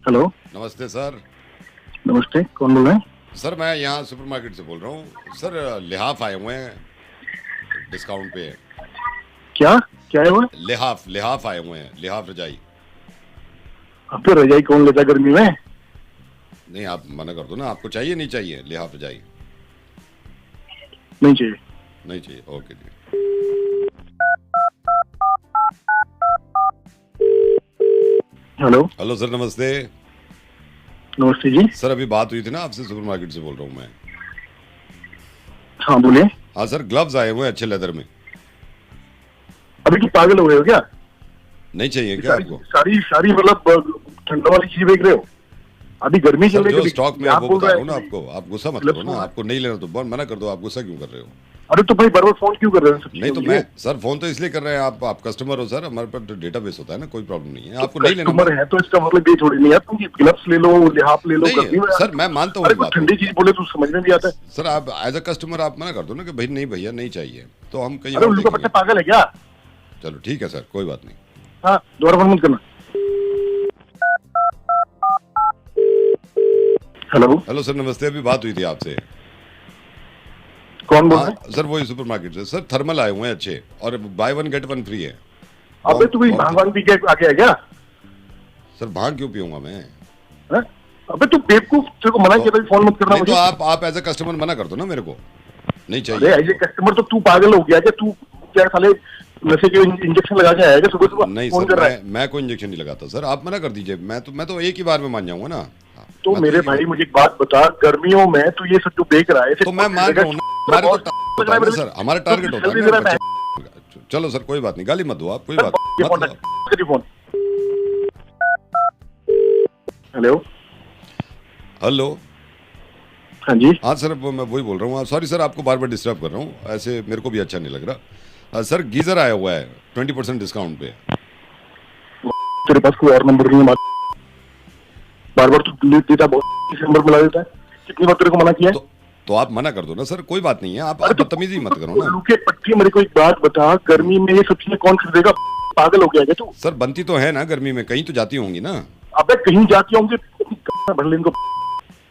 Hello. नमस्ते sir. नमस्ते, कौन बोल रहे हैं? सर मैं यहाँ सुपरमार्केट से बोल रहा हूँ सर। लिहाफ आए हुए हैं डिस्काउंट पे। क्या क्या है वो? लिहाफ लिहाफ आए हुए हैं, लिहाफ रजाई। अब तो रजाई कौन लेता गर्मी में? नहीं आप मना कर दो ना, आपको चाहिए नहीं चाहिए लिहाफ रजाई? नहीं चाहिए। नहीं चाहिए, ओके जी। हेलो। हेलो सर, नमस्ते। नमस्ते जी। सर अभी बात हुई थी ना आपसे, सुपरमार्केट से बोल रहा हूँ मैं। हाँ बोलिए। हाँ सर, ग्लव्स आए हुए हैं अच्छे लेदर में। अभी तो पागल हो गए हो क्या? नहीं चाहिए क्या सारी आपको? सारी सारी मतलब ठंडा वाली चीज बेच रहे हो? अभी गर्मी चल सर रही जो है, स्टॉक में है आप वो बोल बता रहे रहा हूँ ना हैं आपको, आप गुस्सा मत मतलब करो ना। आपको नहीं लेना तो बहुत मना कर दो, आप गुस्सा क्यों कर रहे हो? अरे तो भाई बार फोन क्यों कर रहे हो सब नहीं चीजों तो के मैं लिए? सर फोन तो इसलिए कर रहे हैं, आप कस्टमर हो सर, हमारे पास तो डेटाबेस होता है ना, कोई प्रॉब्लम नहीं है। तो आपको नहीं लेना कस्टमर है तो इसका मतलब ये थोड़ी नहीं है तुम ग्लव्स ले लो, लिहाफ ले लो नहीं गर्मी में। सर, मैं मानता हूँ अरे इस कुछ बात को। ठंडी चीज बोले तो समझ में भी आता है। सर आप एज अ कस्टमर आप मना कर दो ना कि भाई नहीं भैया नहीं चाहिए, तो हम कहीं अरे और उल्लू का देखेंगे। पट्टा पागल है क्या? चलो ठीक है सर, कोई बात नहीं। हाँ दोबारा फोन मत करना। हेलो। हेलो सर, नमस्ते। अभी बात हुई थी आपसे। कौन बोल रहे हैं? हाँ सर, वही सुपरमार्केट से सर, थर्मल आए हुए हैं अच्छे, और by one get one free है। अबे तू कोई भांग वांग पी के आके है क्या? सर भांग क्यों पीऊंगा मैं? हैं? अबे तू बेवकूफ, तेरे को मना किया था फोन मत करना नहीं तो मुझे। आप एज अ कस्टमर मना कर दो ना मेरे को, नहीं अरे चाहिए एज ए आपको। कस्टमर तो तू पागल हो गया क्या? तू क्या साले नशे के इंजेक्शन लगा के आया क्या सुबह सुबह नहीं फोन सर, कर रहा है? मैं कोई इंजेक्शन नहीं लगाता सर, आप मना कर दीजिए। मैं तो एक ही बार में मान जाऊंगा ना। तो मैं तो मेरे एक ही भाई बार। मुझे एक बात बता, गर्मियों में तू ये सब जो बेच रहा है इसे तो मैं कौन मान खरीदेगा? रहा हूँ ना, हमारे तो बहुत टारगेट लग होता रहा है है ना मेरे सर, हमारा को। टारगेट तू होता है सैलरी ना दे रहा है। बच्चे। चलो सर कोई बात नहीं, गाली मत दो आप, कोई बात ये मत फोन दो रख, आप। करिए फोन। हेलो। हेलो। हाँ जी। हाँ सर, मैं वही बोल रहा हूँ। सॉरी सर, आपको बार बार डिस्टर्ब कर रहा हूँ, ऐसे मेरे को भी अच्छा नहीं लग रहा। सर गीजर आया हुआ है 20% डिस्काउंट पे। तेरे पास कोई और नंबर नहीं है? बार बार तू डिलीट देता है, बहुत इस नंबर मिला देता है। कितनी बार तेरे को मना किया है? तो आप मना कर दो ना सर, कोई बात नहीं है। आप अरे तो बदतमीजी मत करो ना। उल्लू के पट्टी, मेरे को एक बात बता, गर्मी में ये सब चीजें कौन खरीदेगा? पागल हो गया क्या तू? सर बनती तो है ना गर्मी में, कहीं तो जाती होंगी ना। अबे कहीं जाके होंगे भर ले इनको।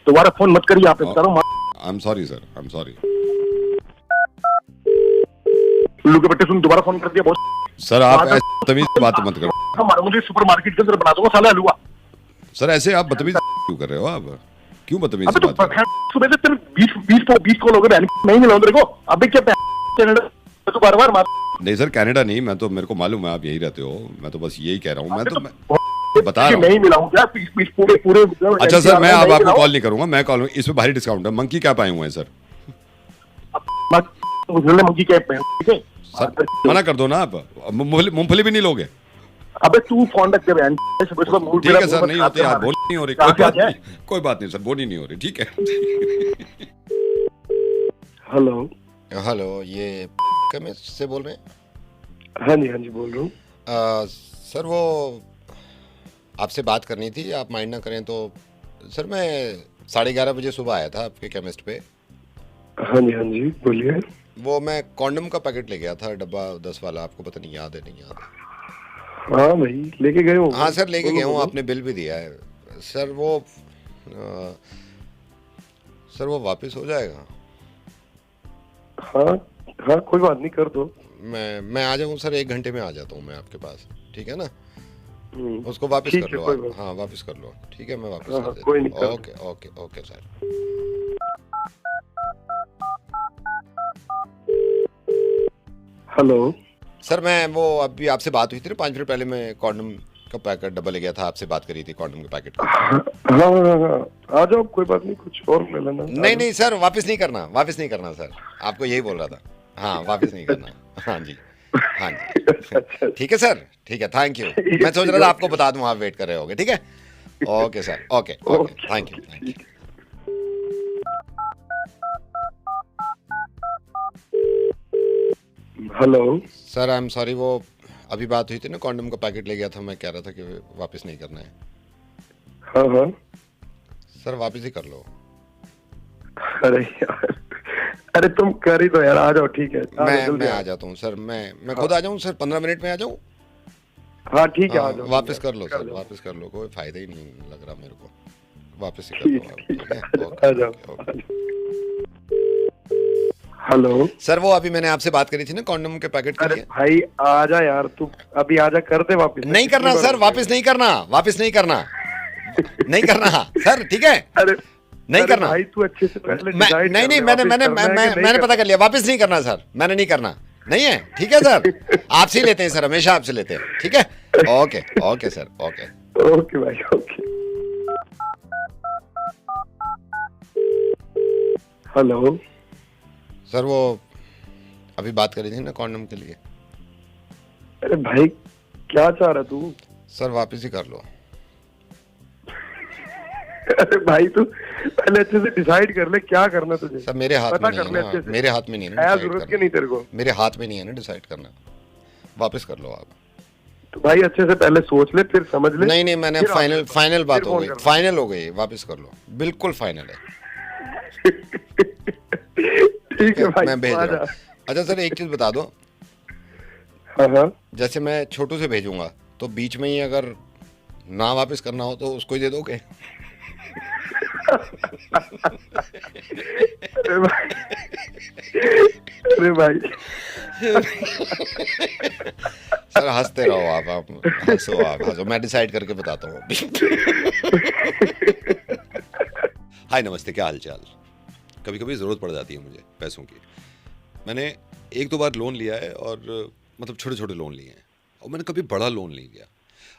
दोबारा फोन मत करिए, आप बता रहा हूँ। आई am sorry sir, I am sorry. उल्लू के पट्टे सुन, दोबारा फोन कर दिया बहुत। सर आप ऐसे बदतमीज बात मत करो। हमारा मुझे सुपर मार्केट के अंदर बना दूंगा साला हलवा। सर ऐसे आप बदतमीज क्यों कर रहे हो? आप क्यों बदतमीज अबे तो बात कर रहे हो? सुबह से तेरे 20 कॉल हो गए, नहीं मिला तेरे को। अबे क्या तू बार बार मार। नहीं सर, कनाडा नहीं, मैं तो, मेरे को मालूम है आप यही रहते हो, मैं तो बस यही कह रहा हूँ। मैं तो बता रहा हूँ। नहीं मिलाऊं क्या? पूरे पूरे अच्छा सर, मैं अब आपको कॉल नहीं करूंगा, मैं कॉल, इस पे भारी डिस्काउंट है। मंकी कैप आए हुए हैं सर। मंकी कैप पे, ठीक है सर मना कर दो ना आप, मूंगफली भी नहीं लोगे? अबे तू फोन रख दे बहन। सुबह सुबह मूड ठीक मेरा है सर, मुंह नहीं मत होती खराब यार, कर। बोली नहीं हो रही, कहाँ कोई बात से आ नहीं, कोई बात नहीं सर, बोली नहीं हो रही, ठीक है। हेलो। हेलो, ये केमिस्ट से बोल रहे हैं? हाँ जी बोल रहा हूँ। सर वो आपसे बात करनी थी, आप माइंड ना करें तो। सर मैं 11:30 बजे सुबह आया था आपके केमिस्ट पे। हाँ जी बोलिए। वो मैं कॉन्डम का पैकेट ले गया था, डब्बा 10 वाला, आपको पता नहीं याद है नहीं याद? हाँ भाई लेके गए हो? हाँ सर लेके गया हूँ, आपने बिल भी दिया है। सर वो वापस हो जाएगा? हाँ कोई बात नहीं, कर दो। मैं आ जाऊँ सर, 1 घंटे में आ जाता हूँ मैं आपके पास, ठीक है ना? उसको वापस ठीक कर है, लो कोई आप। बात। हाँ वापस कर लो, ठीक है, मैं वापस हाँ, कर कोई नहीं, देता कर हूँ। दो। Okay okay okay sir. Hello. Sir मैं वो अभी आपसे बात हुई थी ना 5 मिनट पहले, मैं कॉन्डम का पैकेट डब्बा ले गया था, आपसे बात करी थी कॉन्डम के पैकेट का। हाँ आ जाओ, कोई बात नहीं, कुछ और ले लेना। नहीं सर, वापस नहीं करना सर, आपको यही बोल रहा था। हाँ वापस नहीं करना। हाँ जी हाँ जी, ठीक है सर, ठीक है, थैंक यू। मैं सोच रहा था आपको बता दूं, आप वेट कर रहे होगे, ठीक है? Okay sir, okay okay, thank you. Hello. Sir I am sorry, वो अभी बात हुई थी ना, कॉन्डम का पैकेट ले गया था, मैं कह रहा था कि वापस नहीं करना है। हाँ सर वापस ही कर लो। अरे यार, अरे तुम कर ही दो यार, आ जाओ, ठीक है। मैं आ जाता हूँ सर, मैं खुद आ जाऊँ सर, 15 मिनट में आ जाऊँ? हाँ ठीक है, आ हाँ, जाओ। वापस कर लो सर, दो। वापस कर लो, कोई फायदा ही नहीं लग रहा मेरे को, वापस ही कर ठीक दो आप, ठीक ठीक है? आ ओके, जाओ। Okay, okay. हेलो। सर वो अभी मैंने आपसे बात करी थी ना कॉन्डोम के पैकेट के अरे लिए। भाई आजा यार, तू अभी आजा, कर दे वापस। नहीं करना सर, वापस नहीं करना, वापस नहीं करना, नहीं करना सर, ठीक है? अरे नहीं अरे करना। भाई तू अच्छे से पहले मैं decide नहीं कर नहीं ले, मैंने वापस मैंने करना है कि नहीं मैंने करना। पता कर लिया, वापस नहीं करना सर, मैंने नहीं करना, नहीं है, ठीक है सर? आपसे ही लेते हैं सर, हमेशा आपसे लेते हैं, ठीक है? Okay okay sir, okay. Okay भाई, ओके। हेलो। सर वो अभी बात करी थी ना कॉन्डोम के लिए। अरे भाई क्या चाह रहा तू? सर वापस ही कर लो। अरे भाई तू पहले अच्छे से डिसाइड कर ले क्या करना तुझे। सर मेरे हाथ पता में नहीं कर ले है अच्छे ना, से। मेरे हाथ में नहीं है ना है डिसाइड जरूरत के करना। नहीं तेरे को? मेरे हाथ में नहीं है ना डिसाइड करना, वापस कर लो आप। तो भाई अच्छे से पहले सोच ले, फिर समझ ले। नहीं नहीं, मैंने फिर फाइनल आगे फाइनल बात फिर हो फोन गई, करना। फाइनल हो गई, वापस कर लो, बिल्कुल फाइनल है। ठीक है भाई, मैं भेज तू आ रहा जा। हूँ। अच्छा सर एक चीज बता दो, हाँ हाँ। जैसे मैं छोटू से भेजूंगा तो बीच में ही अगर ना वापस करना हो तो उसको ही दे दोगे? अरे भाई, अरे भाई। सर हंसते रहो आप हंसो, आप हंसो, मैं डिसाइड करके बताता हूँ। हाय नमस्ते, क्या हाल चाल? कभी कभी ज़रूरत पड़ जाती है मुझे पैसों की। मैंने एक दो बार लोन लिया है, और मतलब छोटे छोटे लोन लिए हैं, और मैंने कभी बड़ा लोन नहीं लिया।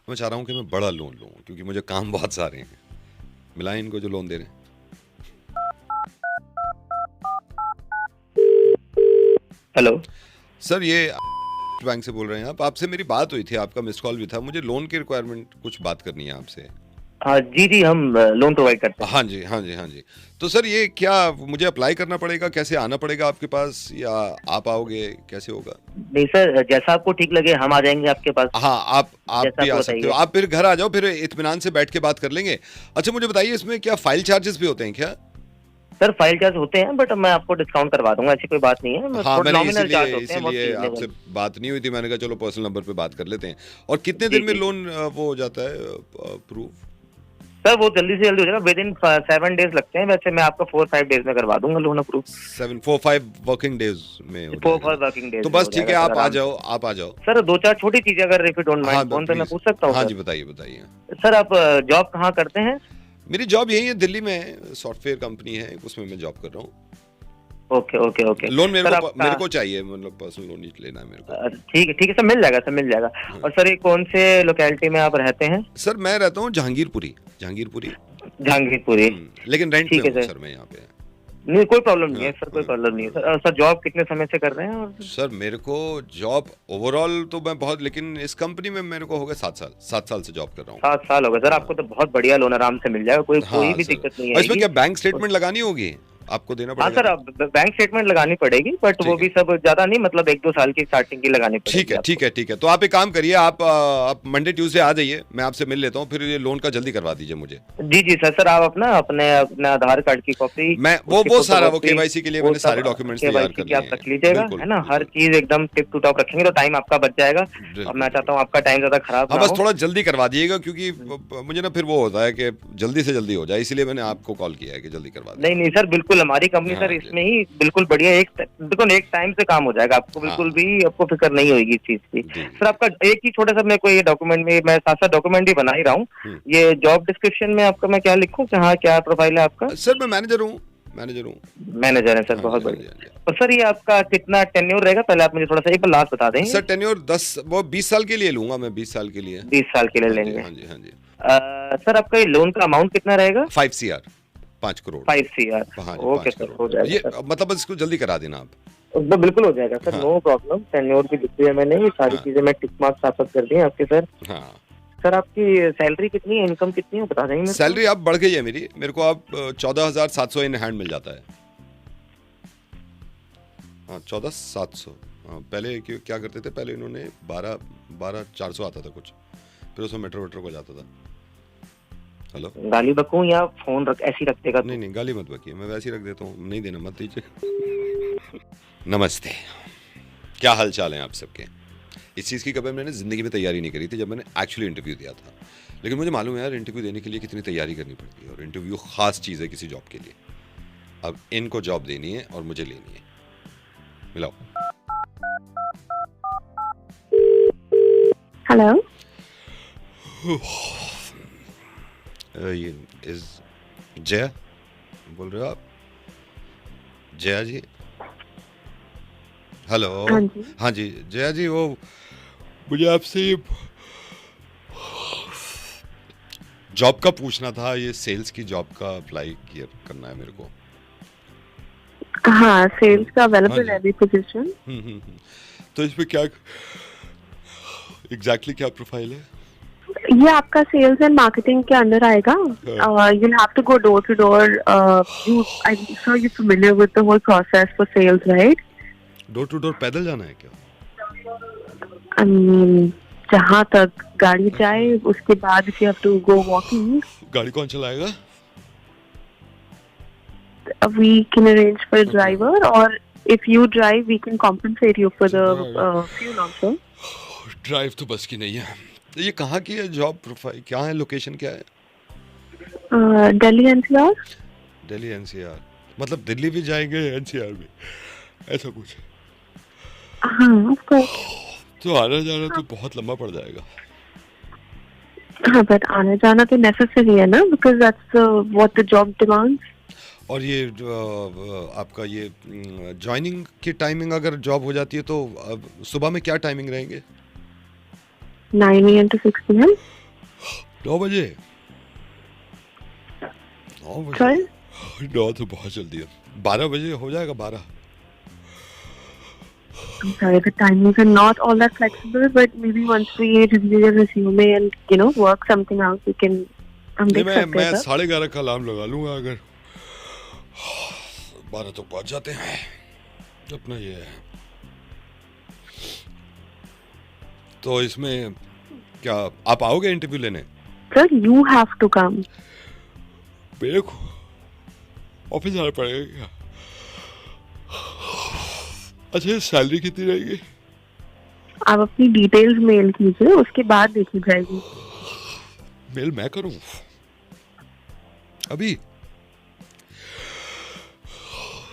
मैं चाह रहा हूँ कि मैं बड़ा लोन लूँ, क्योंकि मुझे काम बहुत सारे हैं। मिलाएं इनको जो लोन दे रहे हैं। हेलो सर ये बैंक से बोल रहे हैं आप? आपसे मेरी बात हुई थी, आपका मिस कॉल भी था। मुझे लोन की रिक्वायरमेंट कुछ बात करनी है आपसे। हाँ जी जी, हम लोन प्रोवाइड करते हैं। हाँ जी हाँ जी हाँ जी। तो सर ये क्या मुझे अप्लाई करना पड़ेगा, कैसे आना पड़ेगा आपके पास, या आप आओगे, कैसे होगा? नहीं सर, जैसा आपको ठीक लगे हम आ जाएंगे आपके पास। हाँ आप जैसा भी आ आपको सकते हो, बताइए। आप फिर घर आ जाओ, फिर इत्मीनान से बैठ के बात कर लेंगे। अच्छा मुझे बताइए, इसमें क्या फाइल चार्जेस भी होते हैं क्या? सर फाइल चार्ज होते हैं, बट मैं आपको डिस्काउंट करवा दूंगा, ऐसी कोई बात नहीं है। हाँ थोड़े मैंने नॉमिनल चार्ज होते हैं, बहुत इसीलिए reasonable। आपसे बात नहीं हुई थी, मैंने कहा चलो पर्सनल नंबर पे बात कर लेते हैं। और कितने दिन में जी। लोन वो हो जाता है अप्रूव? सर वो जल्दी से जल्दी हो जाएगा, विद इन 7 डेज लगते हैं। वैसे मैं आपका 4-5 डेज में करवा दूंगा लोन अप्रूव। 4-5 वर्किंग डेज में हो 4 जाएगा। Working days. तो बस ठीक है, आप आ जाओ, आप आ जाओ। सर 2-4 छोटी चीजें अगर इफ यू डोंट हाँ माइंड फोन पे मैं प्लीज। पूछ सकता हूँ? हाँ सर? जी बताइए बताइए। सर आप जॉब कहाँ करते हैं? मेरी जॉब यही है, दिल्ली में सॉफ्टवेयर कंपनी है, उसमें मैं जॉब कर रहा हूँ। Okay okay okay. लोन मेरे सर, को आपका- मेरे को चाहिए, मतलब पर्सनल लोन ही लेना है मेरे को। ठीक है सर, मिल जाएगा सर, मिल जाएगा। और सर ये कौन से लोकेलिटी में आप रहते हैं? सर मैं रहता हूँ जहांगीरपुरी। जहांगीरपुरी। लेकिन रेंट ठीक पे है हूँ सर। सर मैं यहाँ पे। नहीं कोई प्रॉब्लम नहीं है सर, कोई प्रॉब्लम नहीं है सर। सर जॉब कितने समय से कर रहे हैं? और सर मेरे को जॉब ओवरऑल तो मैं बहुत, लेकिन इस कंपनी में मेरे को हो गया 7 साल से जॉब कर रहा हूँ। 7 साल हो गए सर, आपको तो बहुत बढ़िया लोन आराम से मिल जाएगा, कोई हाँ भी सर। दिक्कत नहीं और इसमें है। क्या बैंक स्टेटमेंट लगानी होगी, आपको देना हाँ पड़ेगा? सर, अब बैंक स्टेटमेंट लगानी पड़ेगी, बट ठीक वो है। भी सब ज्यादा नहीं, मतलब 1-2 साल की स्टार्टिंग की लगानी पड़ेगी। ठीक है ठीक है ठीक है। तो आप एक काम करिए, आप मंडे ट्यूसडे आ जाइए, मैं आपसे मिल लेता हूँ, फिर ये लोन का जल्दी करवा दीजिए मुझे। जी जी सर। सर आप अपने आधार कार्ड की कॉपी, मैं वो सारा वो केवाईसी के लिए मैंने सारे डॉक्यूमेंट्स तैयार कर लिए आप रख लीजिएगा, है ना? हर चीज एकदम टिप टू टॉप रखेंगे तो टाइम आपका बच जाएगा। और मैं चाहता हूँ आपका टाइम ज्यादा खराब हाँ ना बस हो। थोड़ा जल्दी करवा दिएगा, क्योंकि मुझे ना फिर वो होता है कि जल्दी से जल्दी हो जाए, इसीलिए मैंने आपको कॉल किया है कि जल्दी करवा दें। नहीं नहीं सर, बिल्कुल हमारी कंपनी हाँ सर जी। इसमें ही बिल्कुल बढ़िया, एक टाइम से काम हो जाएगा, आपको बिल्कुल हाँ। भी आपको फिक्र नहीं होगी इस चीज की। जी। सर आपका एक ही छोटा सा मेरे को ये डॉक्यूमेंट में, मैं साथ साथ डॉक्यूमेंट ही बना ही रहा हूँ। ये जॉब डिस्क्रिप्शन में आपका मैं क्या लिखूं कि हाँ क्या प्रोफाइल है आपका? सर मैं मैनेजर हूँ। मैनेजर है सर, हाँ बहुत जी, हाँ बढ़िया। जी, हाँ और सर ये आपका कितना टेन्योर रहेगा, पहले आप मुझे थोड़ा सा एक बार लास्ट बता देंगे? सर टेन्योर 20 साल के लिए लूंगा मैं, 20 साल के लिए। 20 साल के लिए हाँ जी, लेंगे। हाँ जी हाँ जी। सर आपका ये लोन का अमाउंट कितना रहेगा? 5 CR, 5 करोड़। 5 CR। हाँ जी, ओके 5 सर, करोड़। हो जाएगा ये सर। मतलब बस इसको जल्दी करा देना आप। वो बिल्कुल हो जाएगा सर, हाँ। No problem. टेन्योर भी लिख दिया मैंने, ये सारी हाँ। चीजें मैं टिक मार्क साथ कर दी हैं आपके सर। हाँ सर आपकी सैलरी कितनी है, इनकम कितनी है, बता देंगे? सैलरी अब बढ़ गई है मेरी, मेरे को अब 14,700 इन हैंड मिल जाता है। हाँ 14,700। हाँ पहले क्या करते थे, पहले इन्होंने 12,400 आता था कुछ, फिर उसमें मेट्रो वेट्रो को जाता था। हेलो, गाली बकूं या फोन ऐसी रख देगा? नहीं नहीं गाली मत बकिए, मैं वैसे ही रख देता हूँ, नहीं देना मत दीजिए। नमस्ते, क्या हाल चाल है आप सबके? इस चीज़ की कभी मैंने ज़िंदगी में तैयारी नहीं करी थी जब मैंने एक्चुअली इंटरव्यू दिया था। लेकिन मुझे मालूम है यार इंटरव्यू देने के लिए कितनी तैयारी करनी पड़ती है, और इंटरव्यू ख़ास चीज़ है किसी जॉब के लिए। अब इनको जॉब देनी है और मुझे लेनी है। मिलाओ। हेलो, ये इज जया बोल रहे हो आप? जया जी, हेलो। हाँ जी। हाँ जी जया जी, वो मुझे आपसे जॉब का पूछना था। ये सेल्स की जॉब का अप्लाई करना है मेरे को। हाँ, सेल्स का हाँ अवेलेबल जी। है अभी पोजीशन। तो इसमें क्या एग्जैक्टली क्या प्रोफाइल है? ये आपका सेल्स एंड मार्केटिंग के अंदर आएगा। You'll have to go door to door. I'm sure you're familiar with the whole process for sales, right? Door to door पैदल जाना है क्या? I mean, जहाँ तक गाड़ी जाए उसके बाद if you have to go walking, गाड़ी कौन चलाएगा? we can arrange for a driver, or if you drive, we can compensate you for the fuel also. Drive तो बस की नहीं है। तो ये कहाँ की है जॉब प्रोफाइल, क्या है, लोकेशन क्या है? Delhi NCR? दिल्ली एनसीआर, मतलब दिल्ली भी जाएंगे एनसीआर भी, ऐसा कुछ? हाँ, of course. तो आना जाना तो बहुत लंबा पड़ जाएगा। हाँ, but आना जाना तो necessary है ना, because that's what the job demands. और ये आपका ये ज्वाइनिंग की टाइमिंग अगर जॉब हो जाती है तो सुबह में क्या टाइमिंग रहेंगे? 9 AM to 6 PM. 9 बजे? 9 बजे? Sorry? 9 तो बहुत जल्दी है। 12 बजे हो जाएगा? 12? I'm sorry, the timings are not all that flexible, but maybe once we review your resume and, you know, work something out, we can नहीं, देख सकते मैं हैं। 11:30 का अलार्म लगा लूंगा, अगर 12 तक पहुंच जाते हैं अपना ये है। तो इसमें क्या आप आओगे इंटरव्यू लेने? Sir, you have to come. मेरे को ऑफिस जाना पड़ेगा क्या? अच्छा, सैलरी कितनी रहेगी? आप अपनी डिटेल्स मेल कीजिए, उसके बाद देखी जाएगी। मेल मैं करूं अभी?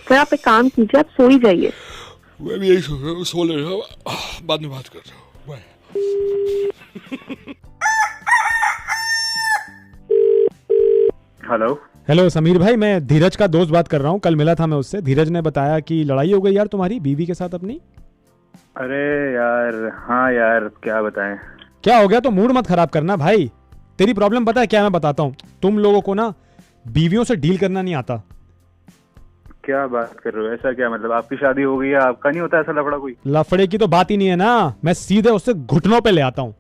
सर, आप एक काम कीजिए, आप सो ही जाइए। मैं भी यही सोच रहा हूँ, सो ले रहा हूँ, बाद में बात करता हूँ। बाय। हेलो। हेलो समीर भाई, मैं धीरज का दोस्त बात कर रहा हूँ। कल मिला था मैं उससे। धीरज ने बताया कि लड़ाई हो गई यार तुम्हारी बीवी के साथ अपनी। अरे यार, हाँ यार, क्या बताएं। क्या हो गया? तो मूड मत खराब करना भाई। तेरी प्रॉब्लम पता है क्या? मैं बताता हूँ। तुम लोगों को ना बीवियों से डील करना नहीं आता। क्या बात कर रहे हो? ऐसा क्या मतलब? आपकी शादी हो गई है, आपका नहीं होता ऐसा लफड़ा कोई? लफड़े की तो बात ही नहीं है ना, मैं सीधे उससे घुटनों पे ले आता हूँ।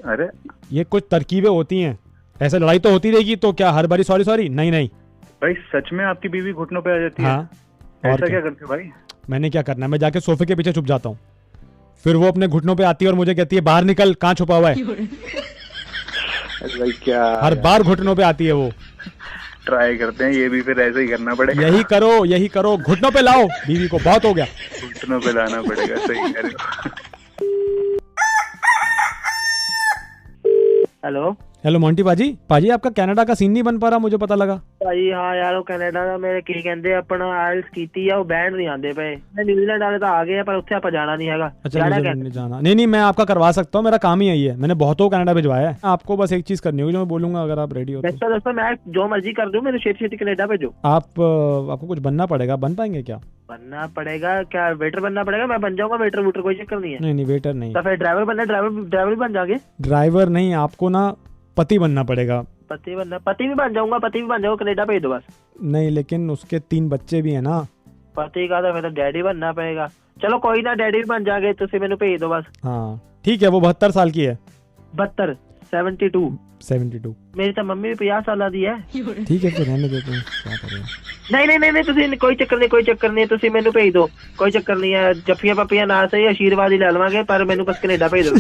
अरे ये कुछ तरकीबें होती हैं। ऐसे लड़ाई तो होती रहेगी तो क्या हर बारी सॉरी सॉरी? नहीं नहीं। भाई, सच में आपकी बीवी घुटनों पे आ जाती है? हाँ, और ऐसा क्या क्या? करते हो भाई? मैंने क्या करना है, मैं जाके सोफे के पीछे छुप जाता हूँ। फिर वो अपने घुटनों पे आती है और मुझे कहती है बाहर निकल, कहाँ छुपा हुआ है? अरे भाई, क्या हर बार घुटनों पे आती है वो। ट्राई करते हैं, ये भी फिर ऐसे ही करना पड़ेगा। यही करो, घुटनों पे लाओ बीवी को, बहुत हो गया। घुटनों पे लाना पड़ेगा, सही कह रहे हो। हेलो हेलो मोंटी पाजी आपका कनाडा का सीन नहीं बन पा रहा, मुझे पता लगा। ਭਾਜੀ ਹਾਂ ਯਾਰ, ਉਹ ਕੈਨੇਡਾ ਦਾ ਮੇਰੇ ਕੀ ਕਹਿੰਦੇ ਆਪਣਾ ਆਇਲਸ ਕੀਤੀ ਆ, ਉਹ ਬੈਂਡ ਨਹੀਂ ਆਉਂਦੇ ਪਏ। ਨਿਊਜ਼ੀਲੈਂਡ ਵਾਲੇ ਤਾਂ ਆ ਗਏ ਆ, ਪਰ ਉੱਥੇ ਆਪਾਂ ਜਾਣਾ नहीं हैगा। अच्छा, न्यूजीलैंड नहीं जाना? नहीं, मैं आपका करवा सकता हूँ, मेरा काम ही यही है। मैंने बहुतों को कनाडा भिजवाया है। आपको बस एक चीज करनी होगी जो मैं बोलूंगा, अगर आप रेडी हो तो। दोस्तों मैं जो मर्जी कर दूं, मेरे छेती छेती कनेडा भेजो। आपको कुछ बनना पड़ेगा। बन पाएंगे क्या? बनना पड़ेगा क्या? वेटर बनना पड़ेगा। मैं बन जाऊंगा वेटर वूटर, कोई चक्कर नहीं है। नहीं वेटर नहीं। तो फिर ड्राइवर बनना, ड्राइवर भी बन जाओगे? ड्राइवर नहीं, आपको ना पति बनना पड़ेगा। पति बनना? पति भी बन जाऊंगा, कनेडा भेज दो बस। नहीं, लेकिन उसके 3 बच्चे भी है ना। पति का तो फिर डैडी बनना पड़ेगा। चलो कोई ना, डैडी भी बन जागे, तुम मैंने भेज दो बस। हाँ ठीक है। वो 72 साल की है। 72? 72। मेरी तो मम्मी भी 50 साल दी है। ठीक है, फिर रहने देते हैं, क्या करें। नहीं तुसी कोई चक्कर नहीं, तुसी मैनू भेज दो, कोई चक्कर नहीं है। जफ्फियां पप्पियां ना सही, आशीर्वाद ही ले लवांगे, पर मैनू बस कनेडा भेज दो।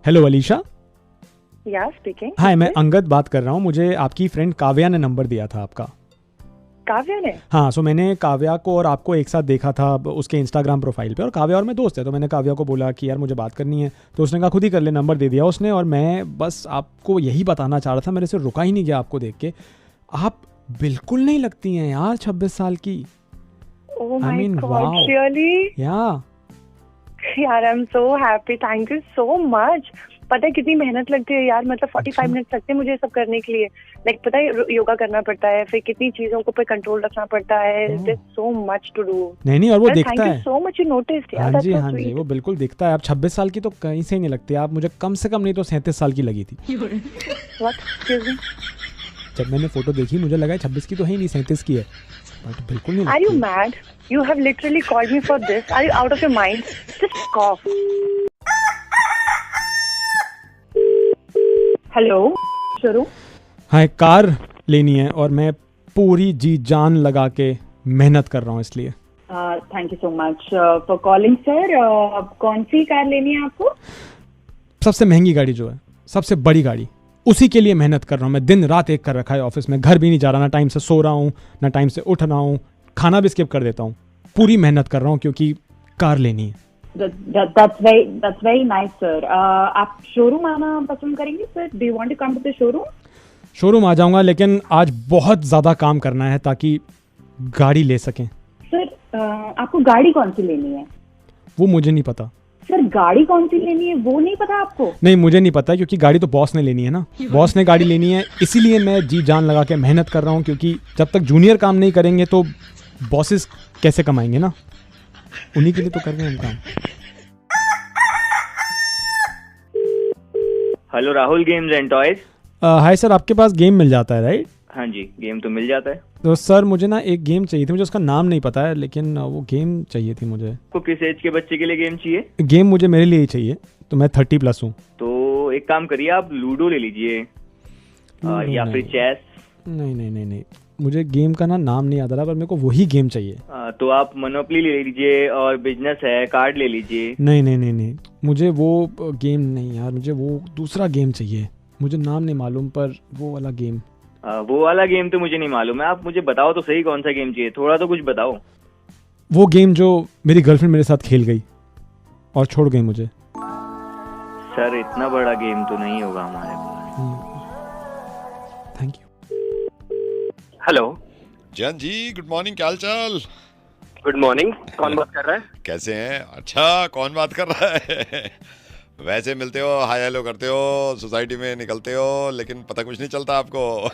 हेलो अलीशा। या स्पीकिंग। हाय, मैं अंगद बात कर रहा हूँ। मुझे आपकी फ्रेंड काव्या ने नंबर दिया था आपका। काव्या ने? हाँ, सो मैंने काव्या को और आपको एक साथ देखा था उसके इंस्टाग्राम प्रोफाइल पे, और काव्या और मैं दोस्त है, तो मैंने काव्या को बोला कि यार मुझे बात करनी है, तो उसने कहा खुद ही कर ले, नंबर दे दिया उसने। और मैं बस आपको यही बताना चाह रहा था, मेरे से रुका ही नहीं गया आपको देख के, आप बिल्कुल नहीं लगती हैं यार 26 साल की। Oh I my mean, God, wow. really? या यार आई am so happy, thank you so much. पता है कितनी मेहनत लगती है यार, मतलब 45 मिनट लगते हैं मुझे सब करने के लिए। लाइक पता है योगा करना पड़ता है, फिर कितनी चीजों को पे कंट्रोल रखना पड़ता है। There so much to do. नहीं, और वो दिखता है। Thank you so much, you noticed यार। हाँ जी, हाँ जी, वो बिल्कुल दिखता है। आप 26 साल की तो कहीं से ही नहीं लगती, आप मुझे कम से कम नहीं तो 37 साल की लगी थी। व्हाट? Excuse me? जब मैंने फोटो देखी मुझे लगा 26 की तो है ही नहीं, 37 की है, बट बिल्कुल नहीं आर यू लगती। Mad? You have literally called me for this. Are you out of your mind? Just cough. Hello शुरू। हाँ, एक कार लेनी है और मैं पूरी जी जान लगा के मेहनत कर रहा हूँ इसलिए। Thank you so much for calling sir. कौन सी कार लेनी है आपको? सबसे महंगी गाड़ी जो है, सबसे बड़ी गाड़ी, उसी के लिए मेहनत कर रहा हूँ मैं। दिन रात एक कर रखा है ऑफिस में, घर भी नहीं जा रहा, ना टाइम से सो रहा हूँ ना टाइम से उठ रहा हूँ, खाना भी स्किप कर देता हूँ। पूरी मेहनत कर रहा हूँ क्योंकि कार लेनी है। That's very nice sir. आप शोरूम आना पसंद करेंगे sir? Do you want to come to the showroom? Showroom आ जाऊंगा, लेकिन आज बहुत ज़्यादा काम करना है ताकि गाड़ी ले सकें। सर आपको गाड़ी कौन सी लेनी है? वो मुझे नहीं पता। सर गाड़ी कौन सी लेनी है वो नहीं पता आपको? नहीं, मुझे नहीं पता, क्योंकि गाड़ी तो बॉस ने लेनी है ना, बॉस ने गाड़ी लेनी है, इसीलिए मैं जी जान लगा के मेहनत कर रहा हूँ। क्योंकि जब तक जूनियर काम नहीं करेंगे तो बॉसेस कैसे कमाएंगे ना, उन्हीं के लिए तो कर रहे हैं हम काम। Hello Rahul, games and toys. Hi sir, आपके पास गेम मिल जाता है राइट? हाँ जी, गेम तो मिल जाता है। तो सर मुझे ना एक गेम चाहिए थी, मुझे उसका नाम नहीं पता है, लेकिन वो गेम चाहिए थी मुझे। आपको किस एज के बच्चे के लिए गेम चाहिए? गेम मुझे मेरे लिए ही चाहिए, तो मैं 30+ हूँ। तो एक काम करिए, आप लूडो ले लीजिए या फिर चेस। नहीं, मुझे गेम का ना नाम नहीं याद आ रहा, पर मेरे को वही गेम चाहिए। तो आप मोनोपोली ले लीजिए, और बिजनेस है, कार्ड ले लीजिए। नहीं, मुझे वो गेम नहीं यार, मुझे वो दूसरा गेम चाहिए। मुझे नाम नहीं मालूम, पर वो वाला गेम। वो वाला गेम तो मुझे नहीं मालूम है, आप मुझे बताओ तो सही कौन सा गेम चाहिए, थोड़ा तो कुछ बताओ। वो गेम जो मेरी गर्लफ्रेंड मेरे साथ खेल गई और छोड़ गई मुझे। सर इतना बड़ा गेम तो नहीं होगा हमारे पास। Thank you. हेलो जन जी, गुड मॉर्निंग, क्या हाल चाल? गुड मॉर्निंग, कौन बात कर रहा है? कैसे हैं? अच्छा, कौन बात कर रहा है? वैसे मिलते हो, हाय हेलो करते हो, सोसाइटी में निकलते हो, लेकिन पता कुछ नहीं चलता आपको।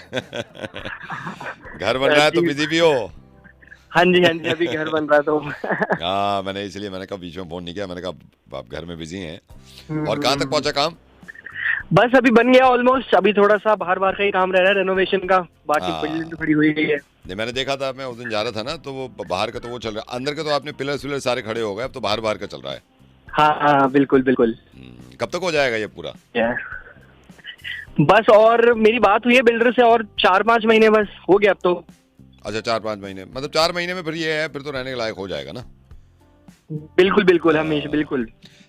घर बन रहा है तो बिजी भी हो। हाँ जी, अभी घर बन रहा तो। हाँ, मैंने कहा बीच में फोन नहीं किया, मैंने कहा आप घर में बिजी हैं। और कहाँ तक पहुंचा काम? बस अभी बन गया ऑलमोस्ट, अभी थोड़ा सा बाहर का ही काम रह रहा है, रेनोवेशन का, बाकी बिल्डिंग तो खड़ी हुई गई है। नहीं, मैंने देखा था, मैं उस दिन जा रहा था ना, तो वो बाहर का तो वो चल रहा है, अंदर के तो आपने पिलर सारे खड़े हो गए, अब तो बाहर का चल रहा है। हाँ, बिल्कुल। कब तक हो जाएगा ये पूरा? बस और मेरी बात हुई है बिल्डर से, और 4-5 महीने बस हो गया अब तो। अच्छा, 4-5 महीने, मतलब 4 महीने में फिर ये है, फिर तो रहने के लायक हो जाएगा ना? बिल्कुल हमेशा बिल्कुल।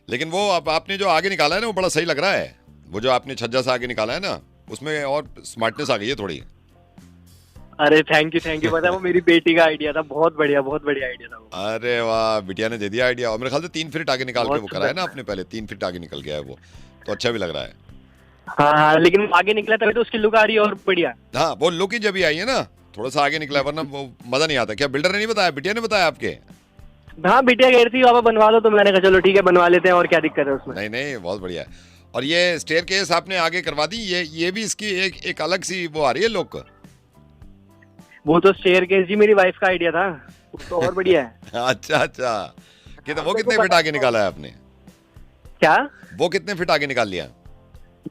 लेकिन वो आपने जो आगे निकाला है ना, वो बड़ा सही लग रहा है। वो जो आपने छज्जा से आगे निकाला है ना, उसमें और स्मार्टनेस आ गई है थोड़ी। अरे थैंक यू। पता है वो मेरी बेटी का आइडिया था, बहुत बढ़िया आइडिया था वो। अरे वाह, बिटिया ने दे दिया आइडिया। और मेरे ख्याल से 3 फीट आगे निकाल के वो कराया ना आपने पहले, 3 फीट आगे निकल गया है वो, तो अच्छा भी लग रहा है। हाँ, लेकिन आगे निकला तभी तो उसकी लुक आ रही है और बढ़िया। हाँ, वो लुक ही जब भी आई है ना, थोड़ा सा आगे निकला, वरना वो मजा नहीं आता। क्या बिल्डर ने नहीं बताया, बिटिया ने बताया आपके? हाँ, बिटिया कह रही थी पापा बनवा दो, तो मैंने कहा चलो ठीक है बनवा लेते हैं, और क्या दिक्कत है उसमें। नहीं, बहुत बढ़िया है। और ये स्टेयरकेस आपने आगे करवा दी, ये भी इसकी एक अलग सी वो आ रही है लुक। वो तो स्टेयरकेस जी मेरी वाइफ का आइडिया था, वो तो और बढ़िया है। अच्छा, वो कितने फीट आगे निकाला है आपने? क्या? वो कितने फीट आगे निकाल लिया?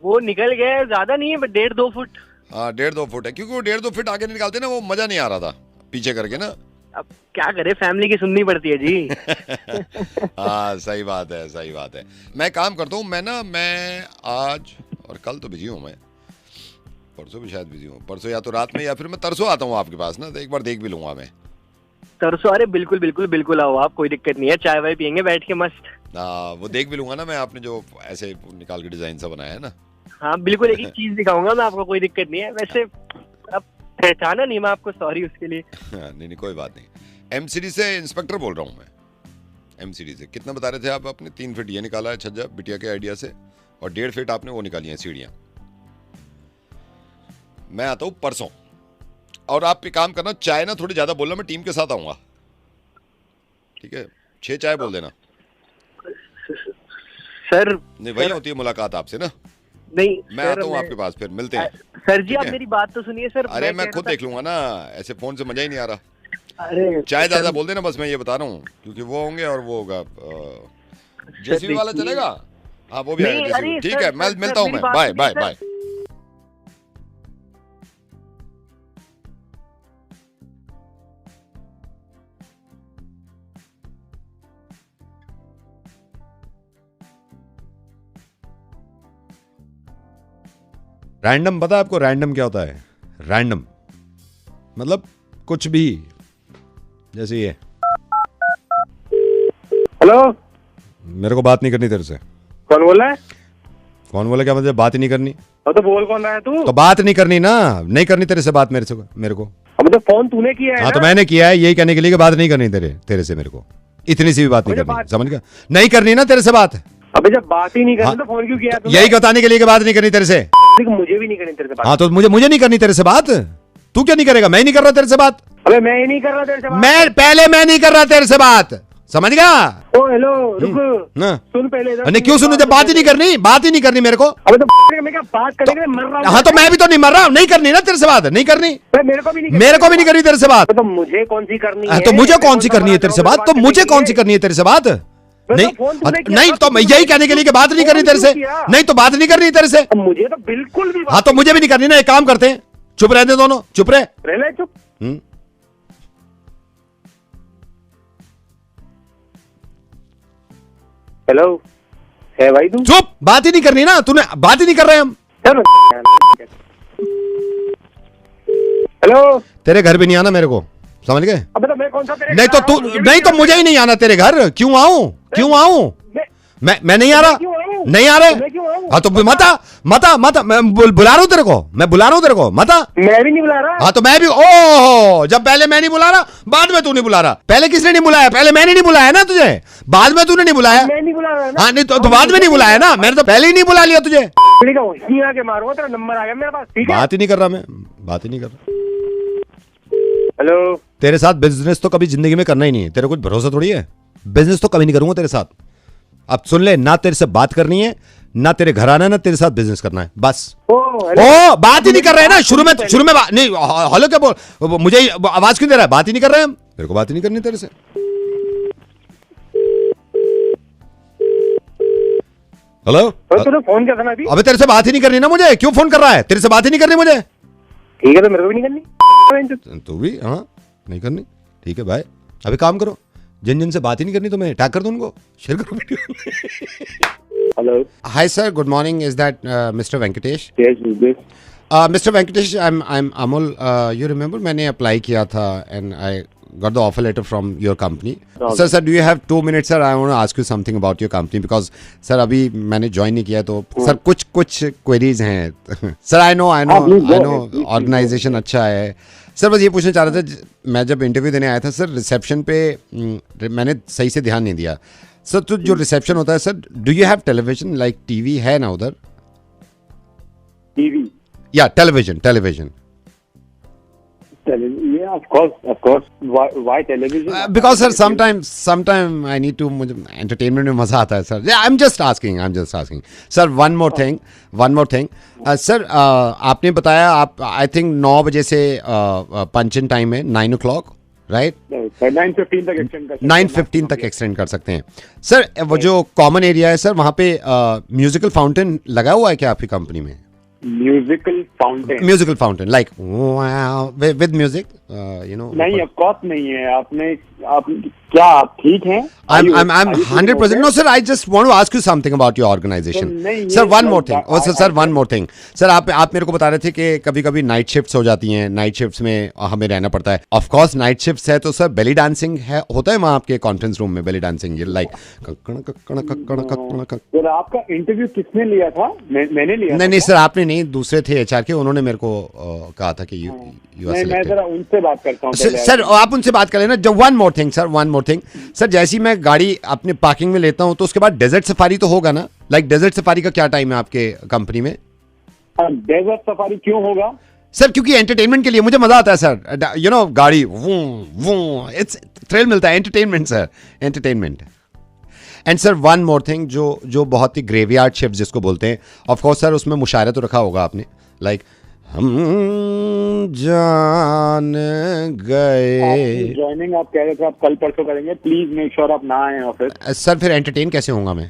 वो निकल गए, ज्यादा नहीं है, बट 1.5-2 फुट। हाँ, 1.5-2 फुट है, क्योंकि वो 1.5-2 फीट आगे निकालते ना, वो मजा नहीं आ रहा था पीछे करके ना। अब क्या करे, फैमिली की सुननी पड़ती है जी। हाँ, सही बात है। मैं काम करता हूँ, मैं आज और कल तो बिजी हूँ, मैं परसों भी शायद बिजी हूँ, परसों या तो रात में या फिर मैं तरसों आता हूँ आपके पास ना, तो एक बार देख भी लूंगा मैं। तरसों? अरे बिल्कुल आओ आप, कोई दिक्कत नहीं है, चाय वाय पियेंगे बैठ के मस्त। हाँ, वो देख भी लूंगा ना मैं, आपने जो ऐसे निकाल के डिजाइन सा बनाया है ना। हाँ बिल्कुल, एक चीज दिखाऊंगा मैं आपको, कोई दिक्कत नहीं है। वैसे अब पहचाना नहीं मैं आपको, सॉरी उसके लिए। नहीं कोई बात नहीं। एम सीरीज से इंस्पेक्टर बोल रहा हूँ मैं, एम सीरीज से। कितना बता रहे थे आप? अपने 3 फीट ये निकाला है छज्जा बिटिया के आइडिया से, और 1.5 फीट आपने वो निकाली है सीढ़ियाँ। मैं आता हूँ परसों, और आप पे काम करना, चाय ना थोड़ी ज्यादा बोलना, मैं टीम के साथ आऊंगा, ठीक है? 6 चाय बोल देना सर। नहीं वही होती है मुलाकात आपसे ना। नहीं मैं आता हूँ आपके पास, फिर मिलते हैं। सर जी आप मेरी बात तो सुनिए सर। अरे मैं खुद देख लूंगा ना, ऐसे फोन से मजा ही नहीं आ रहा। अरे चाय ज्यादा बोल देना बस, मैं ये बता रहा हूँ, क्योंकि वो होंगे और वो होगा जेसीबी वाला चलेगा। हाँ वो भी आएगा जेसीबी, ठीक है? मैं मिलता हूँ, मैं बाय बाय बाय। रैंडम पता है आपको? रैंडम क्या होता है? रैंडम मतलब कुछ भी, जैसे ये। हेलो, मेरे को बात नहीं करनी तेरे से। कौन बोल रहा है? कौन बोला? क्या मतलब बात ही नहीं करनी? तो बोल कौन रहा है तू? तो बात नहीं करनी ना, नहीं करनी तेरे से बात मेरे को। अब तो फोन तूने किया है। हाँ तो मैंने किया है, यही कहने के लिए कि बात नहीं करनी तेरे से मेरे को, इतनी सी भी बात नहीं करनी, समझ गया? नहीं करनी ना तेरे से बात। अबे जब बात ही नहीं करनी तो फोन क्यों किया तूने? यही बताने के लिए कि बात नहीं करनी तेरे से। मुझे भी नहीं करनी तेरे से बात। हाँ तो मुझे नहीं करनी तेरे से बात। तू क्या नहीं करेगा? मैं नहीं कर रहा तेरे से बात। अबे मैं ही नहीं कर रहा तेरे से बात। मैं नहीं कर रहा तेरे से बात, समझ गया? ओ हेलो रुक, सुन पहले। नहीं क्यों सुनू? जब बात ही नहीं करनी मेरे को। अबे तो मैं क्या बात करेंगे? मर रहा हूं। हाँ तो मैं भी तो नहीं मर रहा, नहीं करनी ना तेरे से बात, नहीं करनी। मेरे को भी नहीं करनी तेरे से बात। तो मुझे कौन सी करनी है? तो मुझे कौन सी करनी है तेरे से बात? तो मुझे कौन सी करनी है तेरे से बात? नहीं तो मैं यही कहने के लिए कि बात नहीं करनी तेरे से। नहीं तो बात नहीं करनी तेरे से। मुझे तो बिल्कुल भी। हाँ तो मुझे भी नहीं करनी ना। एक काम करते हैं, चुप रहते दोनों, चुप रहे। चुप। हेलो है भाई तू? चुप, बात ही नहीं करनी ना। तूने बात ही नहीं कर रहे हम। हेलो, तेरे घर भी नहीं आना मेरे को, समझ गए? अबे तो मैं कौन सा तेरे? नहीं तो मुझे ही नहीं आना तेरे घर। क्यों आऊं? मैं नहीं आ रहा, नहीं आ रहे। हाँ तो मता मैं बुला रहा हूँ तेरे को, मता। मैं भी नहीं बुला रहा। हाँ तो मैं भी। ओह, जब पहले मैं नहीं बुला रहा, बाद में तू नहीं बुला रहा। पहले किसने नहीं बुलाया? पहले मैंने नहीं बुलाया ना तुझे, बाद में तूने नहीं बुलाया। मैं नहीं बुला रहा। हाँ नहीं तो बाद में नहीं बुलाया ना, मैंने तो पहले ही नहीं बुला लिया तुझे। आके मारूंगा, तेरा नंबर आ गया मेरे पास, ठीक है? बात ही नहीं कर रहा मैं, बात ही नहीं कर रहा। हेलो, तेरे साथ बिजनेस तो कभी जिंदगी में करना ही नहीं है। तेरे कुछ भरोसा थोड़ी है? बिजनेस तो कभी नहीं करूंगा तेरे साथ। अब सुन ले, ना तेरे से बात करनी है, ना तेरे घर आना है, ना तेरे साथ बिजनेस करना है, बस। ओ बात ही नहीं कर रहे हैं ना। शुरू में नहीं। हेलो क्या बोल, मुझे आवाज क्यों दे रहा है? बात ही नहीं कर रहे हैं हम। तेरे को बात ही नहीं करनी तेरे से। हेलो, तूने फोन किया था ना अभी? अबे तेरे से बात ही नहीं करनी ना मुझे। क्यों फोन कर रहा है? तेरे से बात ही नहीं करनी मुझे। ठीक है तो मेरे को भी नहीं करनी। तू भी? हाँ नहीं करनी, ठीक है भाई। अभी काम करो, जिन से बात ही नहीं करनी तो मैं टैग कर दूं उनको, शेयर करो video. Hello, hi sir, good morning. Is that mister Venkatesh? Yes, this mister Venkatesh, I am Amol. You remember मैंने अप्लाई किया था and I got the offer letter from your company. Okay. Sir, do you have 2 minutes, sir? I want to ask you something about your company because sir अभी मैंने join नहीं किया तो sir कुछ queries हैं। Sir I know organisation अच्छा है sir, बस ये पूछना चाह रहा था। मैं जब इंटरव्यू देने आया था सर, रिसेप्शन पे मैंने सही से ध्यान नहीं दिया सर। तो जो रिसेप्शन होता है sir, do you have television, like TV है ना उधर? टीवी या television? Yeah, of course. Why television? Because sir, sometime I need to, मुझे entertainment में मजा आता है sir. Yeah, I'm just asking. Sir, one more thing. Sir, आपने बताया आप I think 9 बजे से पंच इन टाइम है 9 o'clock, right? 9:15 तक एक्सटेंड कर सकते हैं। 9:15 तक एक्सटेंड कर सकते हैं सर। वो जो कॉमन एरिया है सर, वहाँ पे म्यूजिकल फाउंटेन लगा हुआ है क्या आपकी कंपनी में? Musical fountain like with music, you know? नहीं, ऑफ कोर्स नहीं है। आप क्या आप ठीक हैं? I'm 100%. No, sir. I just want to ask you something about your organization. Sir, one more thing. Sir, one more thing. Sir, आप मेरे को बता रहे थे कि कभी-कभी नाइट शिफ्ट्स हो जाती हैं. नाइट शिफ्ट्स में हमें रहना पड़ता है. Of course, नाइट शिफ्ट्स है तो सर बेली डांसिंग है होता है वहाँ आपके कॉन्फ्रेंस रूम में बेली डांसिंग लाइक. सर आपका इंटरव्यू किसने लिया था? मैंने लिया. नहीं सर आपने नहीं, दूसरे थे HR के, उन्होंने मेरे को कहा था कि मैं जरा उनसे बात करता हूँ. सर आप उनसे बात कर लेना. जो वन मोर थिंग सर, जैसी मैं गाड़ी अपने पार्किंग में लेता हूँ तो उसके बाद डेजर्ट सफारी तो होगा ना. लाइक डेजर्ट सफारी का क्या टाइम है आपके कंपनी में? डेजर्ट सफारी क्यों होगा सर? क्योंकि एंटरटेनमेंट के लिए मुझे मजा आता है सर. यू नो गाड़ी वो इट्स थ्रिल मिलता है. Entertainment sir, entertainment. And sir one more thing, जो बहुत ही ग्रेवयार्ड शिफ्ट जिसको बोलते हैं, ऑफ कोर्स सर उसमें मुशायरा तो रखा होगा आपने. लाइक हम जान गए. ज्वाइनिंग आप कह रहे थे आप कल परसों करेंगे. प्लीज मेक श्योर आप ना आए ऑफिस. सर फिर एंटरटेन कैसे होऊंगा मैं?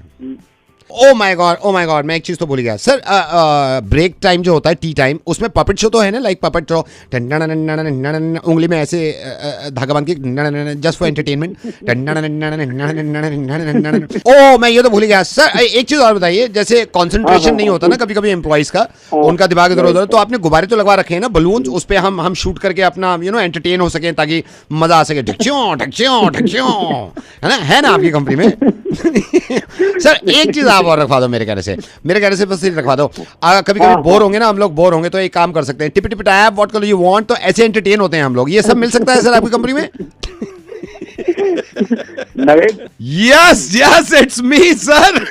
ओ माय गॉड मैं एक चीज तो भूल गया सर. ब्रेक टाइम जो होता है, टी टाइम, उसमें पपेट शो तो है ना? लाइक पपेट शो, उंगली में ऐसे धागा बांध के, जस्ट फॉर एंटरटेनमेंट. ओ मैं ये तो भूल गया सर. एक चीज और बताइए, जैसे कंसंट्रेशन नहीं होता ना कभी कभी एम्प्लॉइज का, उनका दिमाग इधर उधर, तो आपने गुब्बारे तो लगवा रखे हैं ना, बलून, उस पर हम शूट करके अपना एंटरटेन हो सके ताकि मजा आ सके. है ना आपकी कंपनी में? सर एक चीज आप और रखवा दो मेरे कहने से बस रखवा दो. कभी कभी बोर होंगे ना हम लोग, बोर होंगे तो एक काम कर सकते हैं, tip tip tap what colour you want, तो ऐसे एंटरटेन होते हैं हम लोग. ये सब मिल सकता है सर आपकी कंपनी में? Yes it's me sir.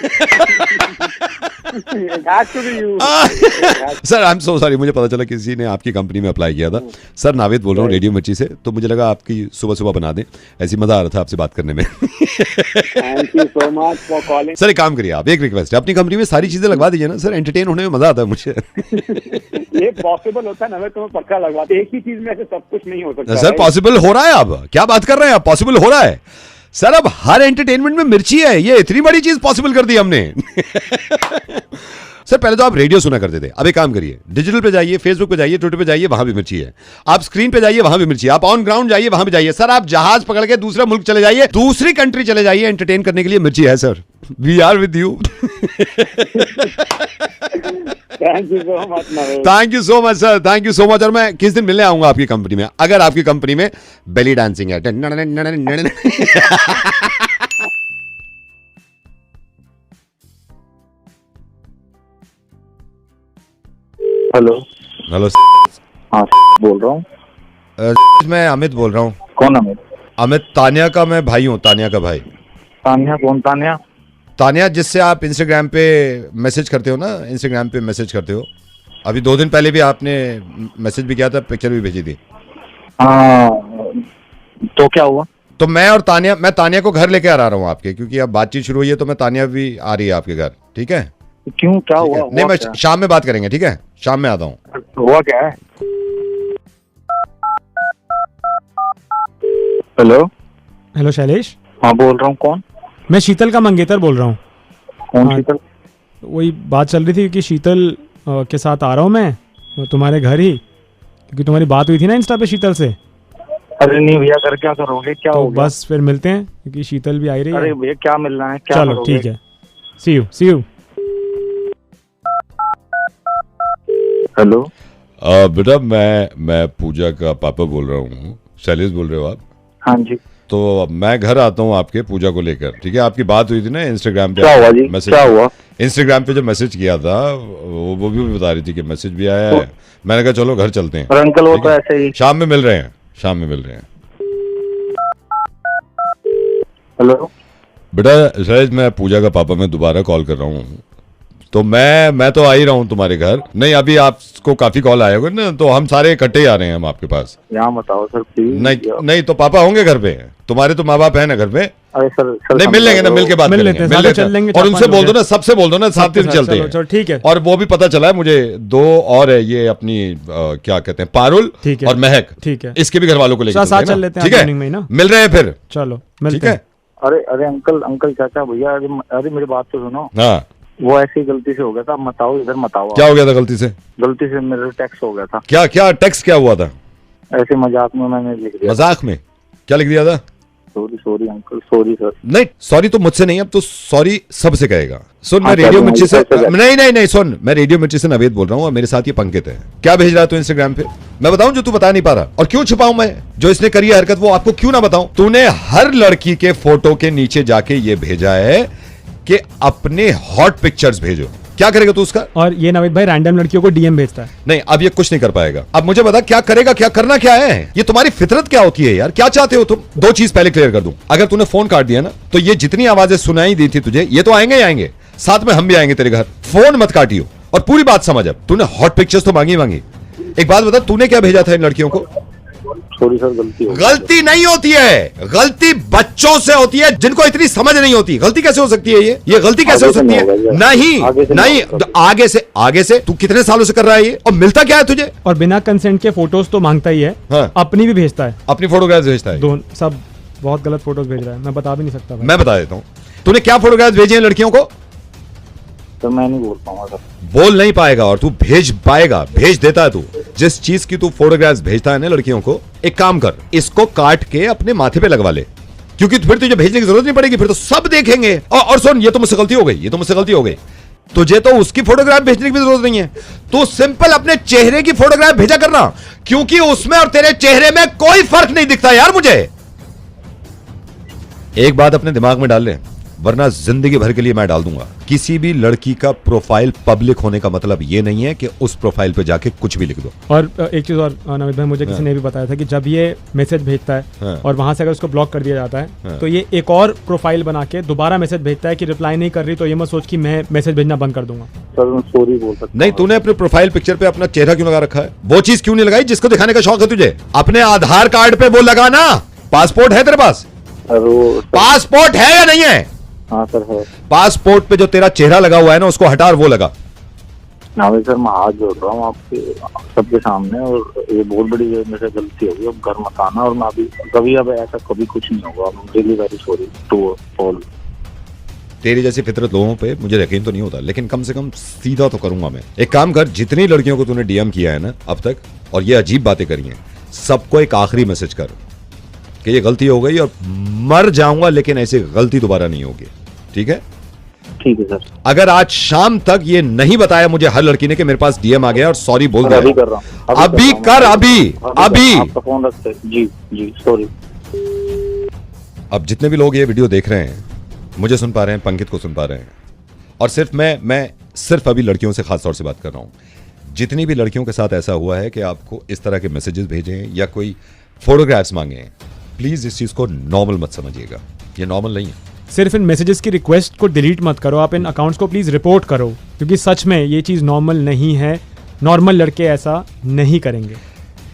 Sir I am so sorry, मुझे पता चला किसी ने आपकी कंपनी में अप्लाई किया था. सर नावेद बोल रहा हूँ रेडियो मिर्ची से, तो मुझे लगा आपकी सुबह बना दें, ऐसी मजा आ रहा था आपसे बात करने में. Thank you so much for calling. Sir एक काम करिए, आप एक रिक्वेस्ट है, अपनी कंपनी में सारी चीजें लगवा दीजिए ना सर, एंटरटेन होने में मजा आता है मुझे. ये पॉसिबल होता है ना? मैं तुम्हें पक्का लगवा. एक ही चीज में ऐसे सब कुछ नहीं हो सकता सर. पॉसिबल हो रहा है. अब क्या बात कर रहे हैं आप? पॉसिबल हो रहा है सर. अब हर एंटरटेनमेंट में मिर्ची है, ये इतनी बड़ी चीज पॉसिबल कर दी हमने. सर पहले तो आप रेडियो सुना करते थे, अब एक काम करिए, डिजिटल पे जाइए, फेसबुक पे जाइए, ट्विटर पे जाइए, वहां भी मिर्ची है. आप स्क्रीन पे जाइए, वहां भी मिर्ची है. आप ऑन ग्राउंड जाइए, वहां भी जाइए. सर आप जहाज पकड़ के दूसरे मुल्क चले जाइए, दूसरी कंट्री चले जाइए, एंटरटेन करने के लिए मिर्ची है sir. We are with you. Thank you so much. Thank you so much sir, thank you so much. और मैं किस दिन मिलने आऊंगा आपकी कंपनी में, अगर आपकी कंपनी में बेली डांसिंग है. हेलो. हाँ बोल रहा हूँ. मैं अमित बोल रहा हूँ. कौन अमित? अमित तानिया का मैं भाई हूँ, तानिया का भाई. तानिया? कौन तानिया? तानिया जिससे आप इंस्टाग्राम पे मैसेज करते हो ना, इंस्टाग्राम पे मैसेज करते हो. अभी 2 दिन पहले भी आपने मैसेज भी किया था, पिक्चर भी भेजी थी. हाँ तो क्या हुआ? तो मैं तानिया को घर लेके आ रहा हूँ आपके, क्योंकि अब बातचीत शुरू हुई है, तो मैं तानिया भी आ रही है आपके घर. ठीक है? क्यों, क्या हुआ? नहीं मैं शाम में बात करेंगे. ठीक है, शाम में आता हूँ. हुआ क्या है? हेलो शैलेश. हाँ बोल रहा हूँ. कौन? मैं शीतल का मंगेतर बोल रहा हूँ. कौन शीतल? वही बात चल रही थी कि शीतल के साथ आ रहा हूँ मैं तुम्हारे घर ही, क्योंकि तुम्हारी बात हुई थी ना इंस्टा पे शीतल से. अरे नहीं भैया, कर क्या करोगे? क्या तो हो गया? बस फिर मिलते हैं, क्योंकि शीतल भी आई रही है. अरे भैया क्या मिलना है? क्या चलो ठीक है, सी यू. हेलो बेटा, मैं पूजा का पापा बोल रहा हूँ. शैलेश बोल रहे हो आप? हाँ जी. तो मैं घर आता हूँ आपके पूजा को लेकर. ठीक है? आपकी बात हुई थी ना इंस्टाग्राम पे. क्या हुआ जी? क्या हुआ? इंस्टाग्राम पे जो मैसेज किया था वो भी बता रही थी कि मैसेज भी आया है. मैंने कहा चलो घर चलते हैं. और अंकल वो तो ऐसे ही शाम में मिल रहे हैं. हेलो बेटा शायद मैं पूजा का पापा मैं दोबारा कॉल कर रहा हूँ. तो मैं तो आ ही रहा हूँ तुम्हारे घर. नहीं अभी आपको काफी कॉल आए होंगे ना, तो हम सारे इकट्ठे ही आ रहे हैं हम आपके पास. यहाँ बताओ सर प्लीज. नहीं तो पापा होंगे घर पे, तुम्हारे तो माँ बाप है ना घर पे. अरे सर नहीं मिल लेंगे ना, मिल के बात करेंगे. और उनसे बोल दो ना, सबसे बोल दो ना, साथ दिन चलते हैं. ठीक है. और वो भी पता चला है मुझे, 2 और है ये अपनी क्या कहते हैं, पारुल और महक. ठीक है, इसके भी घर वालों को लेकर चल लेते हैं. ठीक है, मिल रहे हैं फिर. चलो मिलते हैं. अरे अंकल चाचा भैया, अरे मेरी बात तो सुनो. हाँ वो ऐसी गलती से हो गया था. मत आओ इधर, मत आओ. क्या हो गया था गलती से? मेरे टेक्स्ट हो गया था. क्या टेक्स्ट क्या हुआ था? ऐसे मजाक में मैंने लिख दिया. मजाक में क्या लिख दिया था? Sorry uncle, sorry sir. नहीं सॉरी तो मुझसे नहीं, अब तो सॉरी सबसे कहेगा। सुन मैं हाँ, रेडियो चलो, मिर्ची से चलो। नहीं सुन, मैं रेडियो मिर्ची से नवेद बोल रहा हूँ और मेरे साथ ये पंकित है। क्या भेज रहा है तू इंस्टाग्राम पे? मैं बताऊं जो तू बता नहीं पा रहा, और क्यों छुपाऊं मैं जो इसने करी है हरकत, वो आपको क्यों ना बताऊं? तूने हर लड़की के फोटो के नीचे जाके ये भेजा है कि अपने हॉट पिक्चर्स भेजो। क्या करेगा तू उसका? और ये नवीद भाई रैंडम लड़कियों को डीएम भेजता है। नहीं अब ये कुछ नहीं कर पाएगा। अब मुझे बता क्या करेगा, क्या करना क्या है? ये तुम्हारी फितरत क्या होती है यार? क्या चाहते हो तुम? दो चीज पहले क्लियर कर दूं, अगर तूने फोन काट दिया ना तो ये जितनी आवाजें सुनाई दी थी तुझे, ये तो आएंगे ही आएंगे, साथ में हम भी आएंगे तेरे घर। फोन मत काटियो और पूरी बात समझ। अब तूने हॉट पिक्चर्स तो मांगी। एक बात बता, तूने क्या भेजा था इन लड़कियों को? सॉरी सर, गलती हो गई। गलती नहीं होती है, गलती बच्चों से होती है जिनको इतनी समझ नहीं होती। गलती कैसे हो सकती है? ये गलती कैसे हो सकती है? नहीं आगे से तू कितने सालों से कर रहा है ये, और मिलता क्या है तुझे? और बिना कंसेंट के फोटोज तो मांगता ही है। हाँ। अपनी भी भेजता है, अपनी फोटोग्राफ्स भेजता है। दोनों सब बहुत गलत फोटोज भेज रहा है, मैं बता भी नहीं सकता भाई। मैं बता देता हूँ तूने क्या फोटोग्राफ्स भेजे हैं लड़कियों को। तो मैं नहीं बोल पाऊंगा सर। बोल नहीं पाएगा और तू भेज पाएगा, भेज देता है तू। जिस चीज की तू फोटोग्राफ्स भेजता है ना लड़कियों को, एक काम कर, इसको काट के अपने माथे पे लगवा ले, क्योंकि फिर तुझे भेजने की जरूरत नहीं पड़ेगी, फिर तो सब देखेंगे। और सुन, ये तो मुझसे गलती हो गई, तुझे तो उसकी फोटोग्राफ भेजने की भी जरूरत नहीं है। तू सिंपल अपने चेहरे की फोटोग्राफ भेजा करना, क्योंकि उसमें और तेरे चेहरे में कोई फर्क नहीं दिखता यार मुझे। एक बात अपने दिमाग में डाल ले, वरना जिंदगी भर के लिए मैं डाल दूंगा। किसी भी लड़की का प्रोफाइल पब्लिक होने का मतलब ये नहीं है कि उस प्रोफाइल पे जाके कुछ भी लिख दो। और एक चीज और नवीद भाई, मुझे किसी ने भी बताया था कि जब ये मैसेज भेजता है और वहां से अगर उसको ब्लॉक कर दिया जाता है तो ये एक और प्रोफाइल बना के दोबारा मैसेज भेजता है कि रिप्लाई नहीं कर रही, तो ये मत सोच कि मैं मैसेज भेजना बंद कर दूंगा। सर मैं सॉरी बोल सकता हूं। नहीं, तूने अपने प्रोफाइल पिक्चर पे अपना चेहरा क्यों लगा रखा है? वो चीज क्यों नहीं लगाई जिसको दिखाने का शौक है तुझे? अपने आधार कार्ड पे वो लगाना। पासपोर्ट है तेरे पास? पासपोर्ट है या नहीं है? हाँ सर है। पासपोर्ट पे जो तेरा चेहरा लगा हुआ है ना, उसको हटा और वो लगा। नाविद सर मैं हाथ जोड़ रहा हूँ आपके सबके सामने, और ये बहुत बड़ी मेरे से गलती होगी, अब घर मत आना, और मैं अभी कभी अब ऐसा कभी कुछ नहीं होगा। I am really very sorry to all. तेरी जैसी फितरत लोगों पे मुझे यकीन तो नहीं होता, लेकिन कम से कम सीधा तो करूंगा मैं। एक काम कर, जितनी लड़कियों को तूने डीएम किया है ना अब तक, और ये अजीब बातें करी हैं, सबको एक आखिरी मैसेज कर कि ये गलती हो गई और मर जाऊंगा लेकिन ऐसी गलती दोबारा नहीं होगी। ठीक है? ठीक है सर। अगर आज शाम तक ये नहीं बताया मुझे हर लड़की ने कि मेरे पास डीएम आ गया और सॉरी बोल दिया, अभी कर रहा हूँ, अभी कर, अभी आपका फोन रखते। जी सॉरी। अब जितने भी लोग ये वीडियो देख रहे हैं, मुझे सुन पा रहे हैं, पंकित को सुन पा रहे हैं, और सिर्फ मैं सिर्फ अभी लड़कियों से खास तौर से बात कर रहा हूं। जितनी भी लड़कियों के साथ ऐसा हुआ है कि आपको इस तरह के मैसेजेस भेजे हैं या कोई फोटोग्राफ्स मांगे हैं, प्लीज इस चीज को नॉर्मल मत समझिएगा। ये नॉर्मल नहीं है। सिर्फ इन मैसेजेस की रिक्वेस्ट को डिलीट मत करो, आप इन अकाउंट्स को प्लीज रिपोर्ट करो, क्योंकि सच में ये चीज नॉर्मल नहीं है। नॉर्मल लड़के ऐसा नहीं करेंगे।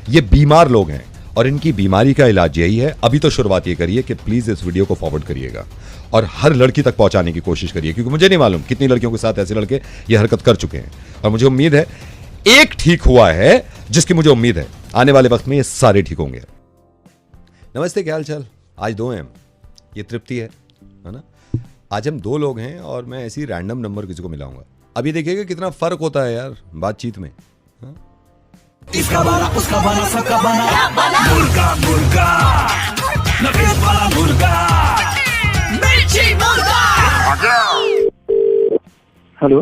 ये बीमार लोग हैं और इनकी बीमारी का इलाज यही है। अभी तो शुरुआत ये करिए कि प्लीज इस वीडियो को फॉरवर्ड करिएगा और हर लड़की तक पहुंचाने की कोशिश करिए, क्योंकि मुझे नहीं मालूम कितनी लड़कियों के साथ ऐसे लड़के ये हरकत कर चुके हैं, और मुझे उम्मीद है एक ठीक हुआ है, जिसकी मुझे उम्मीद है आने वाले वक्त में ये सारे ठीक होंगे। नमस्ते, क्या हाल चाल? आज 2 हैं, ये तृप्ति है ना? आज हम 2 लोग हैं और मैं ऐसी रैंडम नंबर किसी को मिलाऊंगा। अभी देखिएगा कितना फर्क होता है यार बातचीत में। इसका बना उसका बना सबका बना मुर्गा मुर्गा नवीद वाला मुर्गा मिर्ची मुर्गा। हेलो,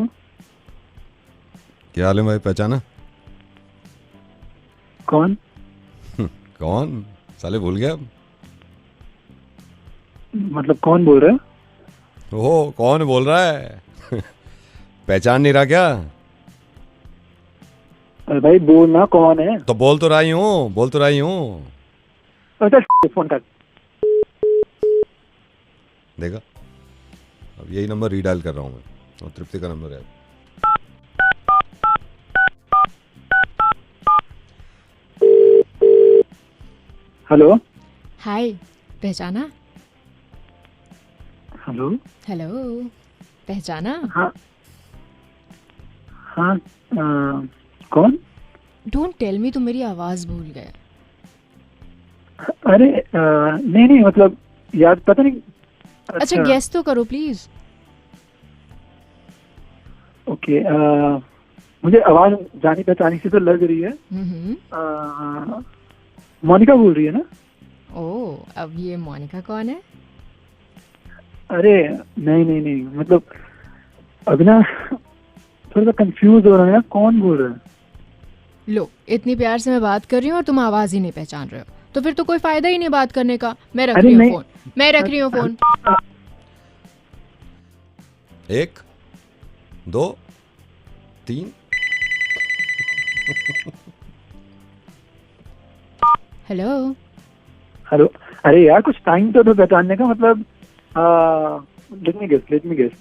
क्या हाल है भाई? पहचाना? कौन? कौन? साले भूल गया? मतलब कौन बोल रहा है? ओह, कौन बोल रहा है? पहचान नहीं रहा क्या? अरे भाई बोलना, कौन है? तो बोल तो रही हूँ। अच्छा फोन कर। देखा, अब यही नंबर रीडायल कर रहा हूँ मैं, और तृप्ति का नंबर है। हेलो, हाय, पहचाना? हेलो, पहचाना? हाँ कौन? डोंट टेल मी तुम मेरी आवाज भूल गए। अरे नहीं मतलब याद पता नहीं। अच्छा गेस तो करो प्लीज। ओके, मुझे आवाज जानी पहचानी से तो लग रही है। मोनिका बोल रही है ना? ओह, अब ये मोनिका कौन है? अरे नहीं मतलब अभी ना थोड़ा सा कंफ्यूज हो रहा है, कौन बोल रहा है? लो, इतनी प्यार से मैं बात कर रही हूँ और तुम आवाज ही नहीं पहचान रहे हो, तो फिर तो कोई फायदा ही नहीं बात करने का। मैं रख रही हूँ फोन, मैं रख रही हूँ फोन। 1 2 3। हेलो हेलो, अरे यार कुछ टाइम तो दो पहचानने का, मतलब लेट मी गेस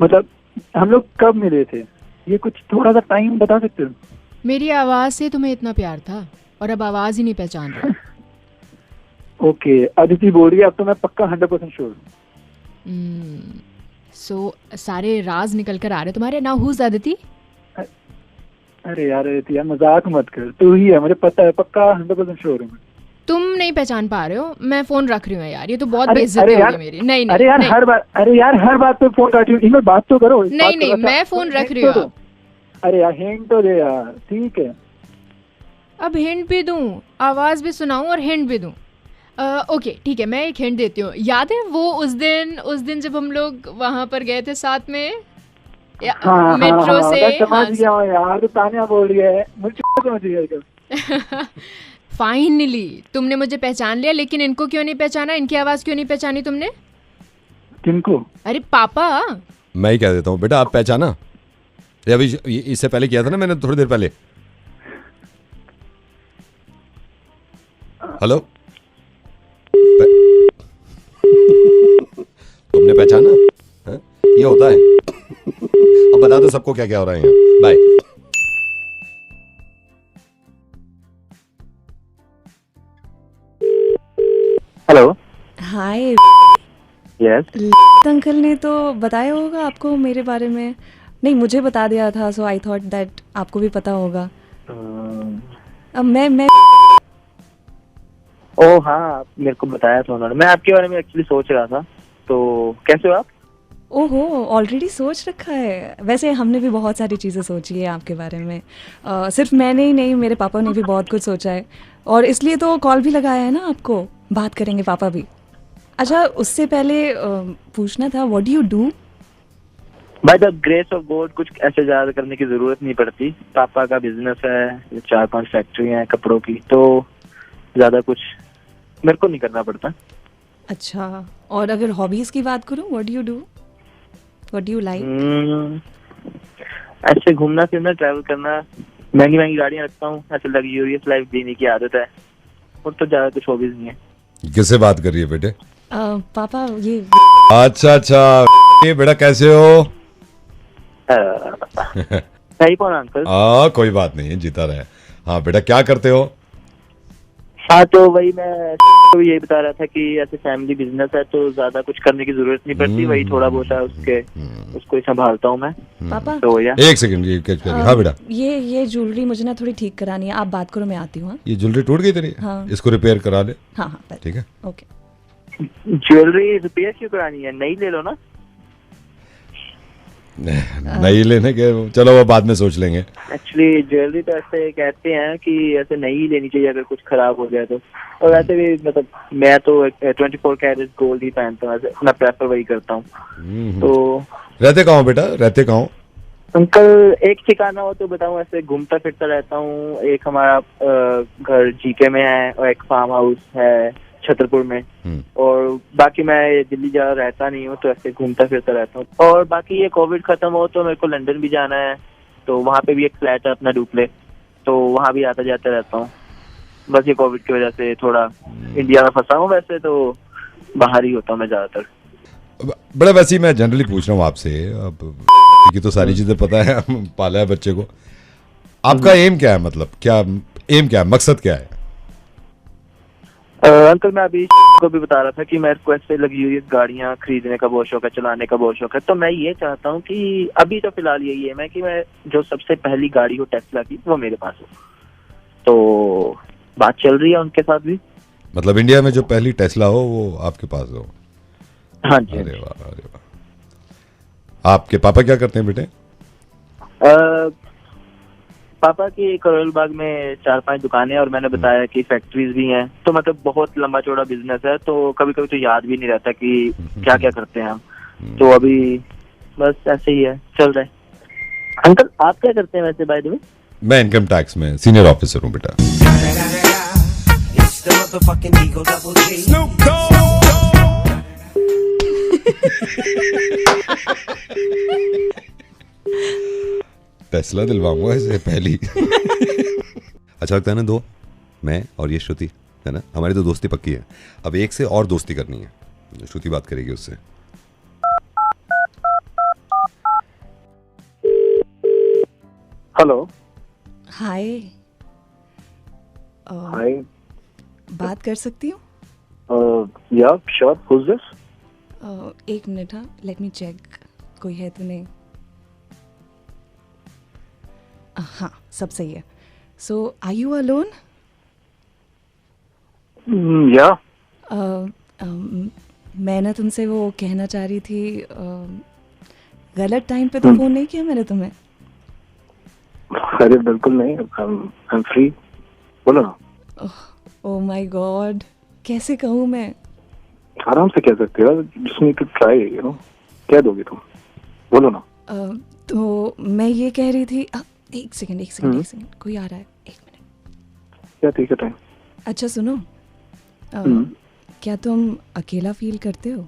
मतलब हम लोग कब मिले थे, ये कुछ थोड़ा सा टाइम बता सकते हो? मेरी आवाज से तुम्हें इतना प्यार था और अब आवाज ही नहीं पहचान रहे। ओके, अदिति बोल रही है, अब तो मैं पक्का 100% श्योर हूँ। सो सारे राज निकल कर आ रहे तुम्हारे। Now who is Aditi? अरे यार अदिति यार मजाक मत कर, तू ही है, मुझे पता है, पक्का 100% श्योर हूँ। तुम नहीं पहचान पा रहे हो, मैं फोन रख रही हूँ यार, ये तो बहुत बेइज्जती होगी मेरी। नहीं अरे यार हर बात पे फोन काट रही हूँ, एक बार बात तो करो। नहीं, मैं फोन रख रही हूँ। अरे यार हिंट तो दे यार। ठीक है, अब हिंट भी दूं, आवाज भी सुनाऊं और हिंट भी दूं? ओके ठीक है, मैं एक हिंट देती हूँ। याद है वो उस दिन जब हम लोग वहां पर गए थे साथ में मेट्रो से? समझ गया यार, तो तानिया बोल रही है, मुझे समझ गया। फाइनली तुमने मुझे पहचान लिया, लेकिन इनको क्यों नहीं पहचाना? इनकी आवाज क्यों नहीं पहचानी तुमने? किनको? अरे पापा। मैं ही कह देता हूँ बेटा, आप पहचाना? अभी इससे पहले किया था ना मैंने, थोड़ी देर पहले। हेलो तुमने पहचाना? है? ये होता है। अब बता दो सबको क्या क्या हो रहा है यहाँ। बाय। हेलो। हाय। यस। अंकल ने तो बताया होगा आपको मेरे बारे में? नहीं, मुझे बता दिया था, सो आई थॉट दैट आपको भी पता होगा। अब मैं ओ हाँ, मेरे को बताया था उन्होंने। मैं आपके बारे में एक्चुअली सोच रहा था। तो कैसे हो आप? ओहो, ऑलरेडी सोच रखा है। वैसे हमने भी बहुत सारी चीज़ें सोची है आपके बारे में। सिर्फ मैंने ही नहीं, मेरे पापा ने भी बहुत कुछ सोचा है, और इसलिए तो कॉल भी लगाया है ना आपको। बात करेंगे पापा भी। अच्छा, उससे पहले पूछना था, what do you do? By the grace of God कुछ ऐसे ज़्यादा करने की ज़रूरत नहीं पड़ती। पापा का बिजनेस है, 4-5 फैक्ट्री हैं कपड़ों की, तो ज़्यादा कुछ मेरे को नहीं करना पड़ता। अच्छा, और अगर हॉबीज की बात करूं, what do you do? What do you like? ऐसे घूमना फिरना, ट्रैवल करना, महंगी महंगी गाड़ियां रखता हूँ, ऐसे लग्जूरियस लाइफ जीने की आदत है, और तो ज़्यादा कुछ हॉबीज नहीं है। किससे बात कर रही है बेटे? पापा ये। अच्छा ये बेटा कैसे हो? सही कौन अंकल? कोई बात नहीं, जीता रहे। हाँ बेटा, क्या करते हो? हाँ, तो वही मैं तो यही बता रहा था कि ऐसे फैमिली बिजनेस है, तो ज्यादा कुछ करने की जरूरत नहीं पड़ती, वही थोड़ा बहुत है उसको ही संभालता हूँ मैं। पापा तो या एक सेकंड। हाँ बेटा, ये ज्वेलरी मुझे ना थोड़ी ठीक करानी है, आप बात करो, मैं आती हूँ। ये ज्वेलरी टूट गई तेरी? हाँ। इसको रिपेयर करा ले। हाँ, ठीक है, ओके। ज्वेलरी रिपेयर क्यों करानी है? नई ले लो ना। नहीं लेने के, चलो वो बाद में सोच लेंगे। एक्चुअली ज्वेलरी तो ऐसे कहते हैं कि ऐसे नहीं लेनी चाहिए अगर कुछ खराब हो जाए तो। और वैसे भी मतलब मैं तो 24 कैरेट गोल्ड ही पहनता हूँ, मैं प्रेफर वही करता हूँ। तो रहते कहाँ हो बेटा? रहते कहाँ हो? अंकल एक ठिकाना हो तो बताऊँ, ऐसे घूमता फिरता रहता हूँ। एक हमारा घर जीके में है, और एक फार्म हाउस है छतरपुर में, और बाकी मैं दिल्ली जा रहता नहीं हूँ, तो ऐसे घूमता फिरता रहता हूँ। और बाकी ये कोविड खत्म हो तो मेरे को लंदन भी जाना है, तो वहाँ पे भी एक फ्लैट है अपना डुप्ले, तो वहाँ भी आता जाता रहता हूँ। बस ये कोविड की वजह से थोड़ा इंडिया में फंसा हूँ, वैसे तो बाहर ही होता हूँ मैं ज्यादातर। बड़ा वैसे मैं जनरली पूछ रहा हूँ आपसे, अब की तो सारी चीजें पता है, पाला है बच्चे को। आपका एम क्या है, मतलब क्या एम क्या है, मकसद क्या है? अंकल मैं अभी को भी बता रहा था कि मेरे को ऐसे लग्जूरियस गाड़ियां खरीदने का बहुत शौक है, चलाने का बहुत शौक है। तो मैं ये चाहता हूँ कि अभी तो फिलहाल यही है मैं कि मैं जो सबसे पहली गाड़ी हो टेस्ला की, वो मेरे पास हो। तो बात चल रही है उनके साथ भी। मतलब इंडिया में जो पहली टेस्ला हो वो आपके पास हो? हाँ जी। अरे वाह, अरे वाह। आपके पापा क्या करते हैं बेटे? पापा की करोल बाग में 4-5 दुकानें और मैंने बताया कि फैक्ट्रीज भी हैं, तो मतलब बहुत लंबा चौड़ा बिजनेस है, तो कभी कभी तो याद भी नहीं रहता कि क्या क्या करते हैं हम। तो अभी बस ऐसे ही है, चल रहा है। अंकल आप क्या करते हैं वैसे बाय द वे? मैं इनकम टैक्स में सीनियर ऑफिसर हूँ बेटा। टेस्ला दिलवाऊंगा इसे पहली। अच्छा लगता है ना, दो मैं और ये श्रुति है ना, हमारी तो दोस्ती पक्की है। अब एक से और दोस्ती करनी है, श्रुति बात करेगी उससे। हेलो। हाय। हाय। बात कर सकती हूँ? या श्योर, हुज दिस? एक मिनट, हाँ, लेट मी चेक, कोई है तो नहीं। हाँ, सब सही है। सो आर यू अलोन? या। मैं ना तुमसे वो कहना चाह रही थी, गलत टाइम पे तो फोन नहीं किया मैंने तुम्हें? अरे बिल्कुल नहीं, आई एम फ्री, बोलो ना। ओह माय गॉड, कैसे कहूँ मैं? आराम से कह सकते हो, just need to try, you know. कह दोगे तुम, बोलो ना। तो मैं ये कह रही थी, एक सेकंड, कोई आ रहा है, एक मिनट। क्या? ठीक है, टाइम। अच्छा सुनो, क्या तुम अकेला फील करते हो?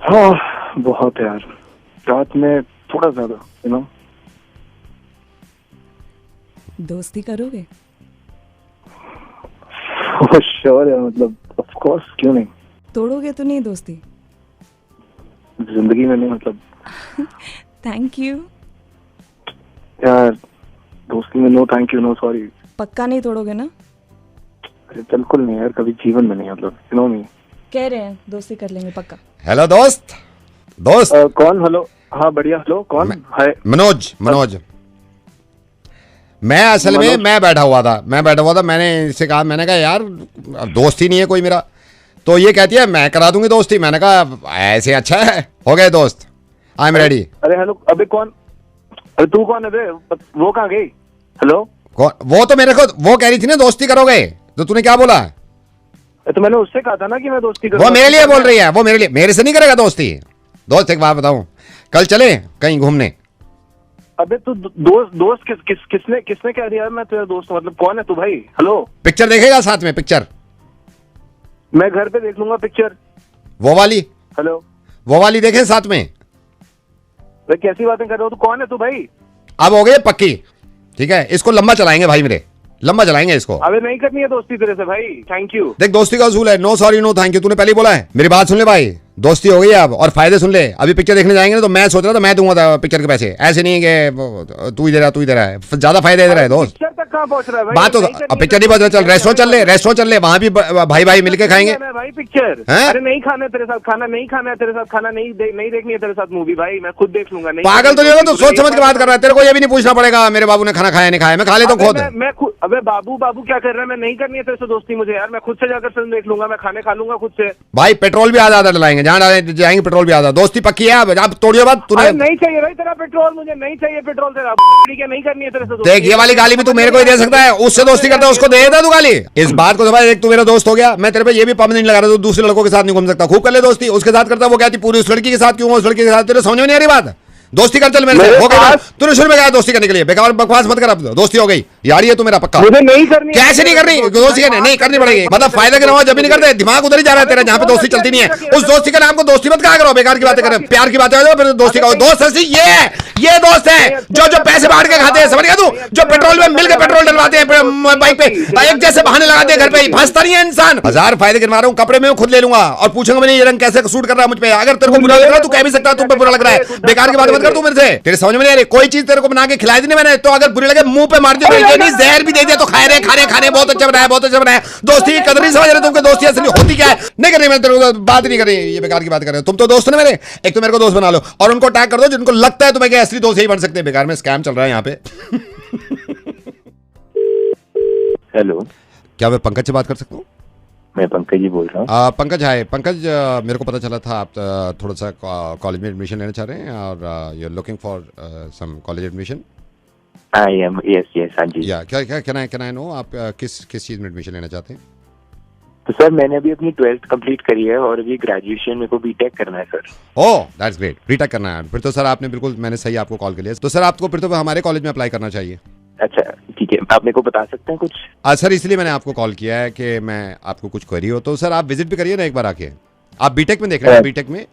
हाँ बहुत यार, रात में थोड़ा ज्यादा, यू नो। दोस्ती करोगे? श्योर है, मतलब ऑफ कोर्स, क्यों नहीं। तोड़ोगे तो नहीं दोस्ती? जिंदगी में नहीं, मतलब। थैंक यू यार, दोस्ती में no thank you, no sorry. पक्का नहीं तोड़ोगे ना? अरे बिल्कुल नहीं यार, कभी जीवन में नहीं, मतलब यू नो मी। कह रहे हैं दोस्ती कर लेंगे पक्का। हेलो दोस्त। कौन? हेलो। हाँ बढ़िया, हेलो कौन? हाय। मनोज। मैं असल में मैं बैठा हुआ था, मैंने इससे कहा, मैंने कहा यार दोस्त ही नहीं है कोई मेरा, तो ये कहती है मैं करा दूंगी दोस्ती। मैंने कहा ऐसे अच्छा है, हो गए दोस्त, आई एम रेडी। अरे हेलो, अबे कौन? अरे तू कौन है बे? वो कहाँ गई? हेलो। कौन? वो तो मेरे को वो कह रही थी ना दोस्ती करोगे, तो तूने क्या बोला? तो मैंने उससे कहा था ना कि मैं दोस्ती करूंगा। वो मेरे लिए बोल रही है, वो मेरे लिए, मेरे से नहीं करेगा दोस्ती। दोस्त एक बात बताऊं, कल चले कहीं घूमने? अबे तू दोस्त किसने कह दिया मैं तेरा दोस्त? मतलब कौन है तू भाई? हेलो। पिक्चर देखेगा साथ में? पिक्चर मैं घर पे देख लूंगा पिक्चर। वो वाली? हेलो। वो वाली देखें साथ में? भाई कैसी बातें कर रहे हो? तू कौन है तू भाई? अब हो गई पक्की, ठीक है, इसको लंबा चलाएंगे भाई, मेरे लंबा चलाएंगे इसको। अबे नहीं करनी है दोस्ती तेरे से भाई, थैंक यू। देख दोस्ती का असूल है, no sorry no thank you, तूने पहले ही बोला है। मेरी बात सुन ले भाई, दोस्ती हो गई अब, और फायदे सुन ले। अभी पिक्चर देखने जाएंगे ना, तो मैं सोच रहा था मैं दूंगा पिक्चर के पैसे, ऐसे नहीं है कि तू ही दे रहा है, ज्यादा फायदा इधर है दोस्त। पिक्चर तक कहां पहुंच रहा है भाई? बात तो पिक्चर नहीं पहुंच रहा, चल रेस्टोरेंट चल ले, वहां भी भाई मिलके खाएंगे भाई पिक्चर। अरे नहीं खाना है तेरे साथ खाना, नहीं खाना है तेरे साथ खाना, नहीं देखनी है तेरे साथ मूवी भाई, मैं खुद देख लूंगा। पागल तो नहीं होगा, तो सोच समझ के बात कर रहा है, तेरे को ये भी नहीं पूछना पड़ेगा मेरे बाबू ने खाना खाया नहीं खाया, मैं खा लेता हूँ खुद। मैं अबे बाबू क्या कर रहा है? मैं नहीं करनी है तेरे से दोस्ती मुझे यार, मैं खुद से जाकर फिल्म देख लूंगा, मैं खाने खा लूंगा खुद से। भाई पेट्रोल भी आधा डलाएंगे, जहाँ जाएंगे पेट्रोल भी आधा। दोस्ती पक्की है अब तोड़िए बात। तूने नहीं चाहिए भाई तेरा पेट्रोल, मुझे नहीं चाहिए पेट्रोल तेरा, ठीक है? नहीं करनी है तेरे से दोस्ती। देख ये वाली गाली भी तू मेरे को ही दे सकता है, उससे दोस्ती करता है उसको दे देता तू गाली। इस बात को भाई, एक तू मेरा दोस्त हो गया, मैं तेरे पे ये भी पाबंदी नहीं लगा रहा, तू दूसरे लड़कों के साथ नहीं घूम सकता, खूब कर ले दोस्ती, उसके साथ करता। वो कहती पूरी उस लड़की के साथ क्यों, उस लड़की के साथ, तेरे समझ में नहीं आ रही बात? दोस्ती कर चल मेरे से, हो गया। तूने शुरू में कहा दोस्ती करने के लिए, बेकार बकवास मत कर, अब दोस्ती हो गई यार, ये तू मेरा पक्का। मुझे नहीं करनी, कैसे नहीं करनी दोस्ती? नहीं करनी पड़ेगी, मतलब फायदा के नाम जब भी नहीं करते, दिमाग उधर ही जा रहा है तेरा, जहाँ पे दोस्ती चलती नहीं है। उस दोस्ती का नाम को दोस्ती मत कहा करो, बेकार की बातें करें, प्यार की बातें हो, फिर दोस्ती का दोस्त ऐसी ये दोस्त है जो पैसे बांट के खाते हैं, समझ गया तू? जो पेट्रोल में मिलकर पेट्रोल डलवाते हैं बाइक पे, एक जैसे बहाने लगाते हैं घर पे, फंसता नहीं है इंसान। 1000 फायदे गिनवा रहा हूँ, कपड़े में खुद ले लूंगा और पूछूंगा मैंने ये रंग कैसे सूट कर रहा है मुझ पे। अगर तेरे को बुरा लग रहा है तू कह भी सकता है तुम पे बुरा लग रहा है, बेकार की बात मत कर तू मेरे से। तेरे समझ में नहीं आ रही, कोई चीज तेरे को बना के खिलाई दी नहीं मैंने, तो अगर बुरी लगे मुंह पे मार दिया, ये नहीं जहर भी दे दिया तो खाने बहुत अच्छा बनाया, बहुत अच्छा बनाया। दोस्ती की कदर नहीं समझ रहे तुमको, दोस्ती असली होती क्या है? नहीं करनी, मैं तेरे को बात नहीं कर रही, ये बेकार की बात कर रहे हो। तुम तो दोस्त ना मेरे, एक तो मेरे को दोस्त बना लो और उनको टैग कर दो जिनको लगता है तुम्हें असली दोस्त ही बन सकते हैं। बेकार में स्कैम चल रहा है यहाँ पे। हेलो, क्या मैं पंकज से बात कर सकता हूँ? मैं पंकज जी बोल रहा हूँ। पंकज हाय पंकज, मेरे को पता चला था आप थोड़ा सा कॉलेज में एडमिशन लेना चाह रहे हैं और you are looking for some college admission. I am yes हाँ जी। या क्या कैन आई नो आप किस चीज में एडमिशन लेना चाहते हैं? तो सर मैंने अभी अपनी 12th कंप्लीट करी है और अभी ग्रेजुएशन मेरे को बीटेक करना है sir. Oh that's great, BTech करना है। फिर तो सर आपने बिल्कुल, मैंने सही आपको कॉल कर लिया। तो सर आपको फिर तो हमारे कॉलेज में अप्लाई करना चाहिए। अच्छा ठीक है, आप मेरे को बता सकते हैं कुछ? सर इसलिए मैंने आपको कॉल किया है कि मैं आपको कुछ क्वेरी हो तो सर आप विजिट भी करिए ना एक बार आके। आप बीटेक में देख रहे हैं? बीटेक में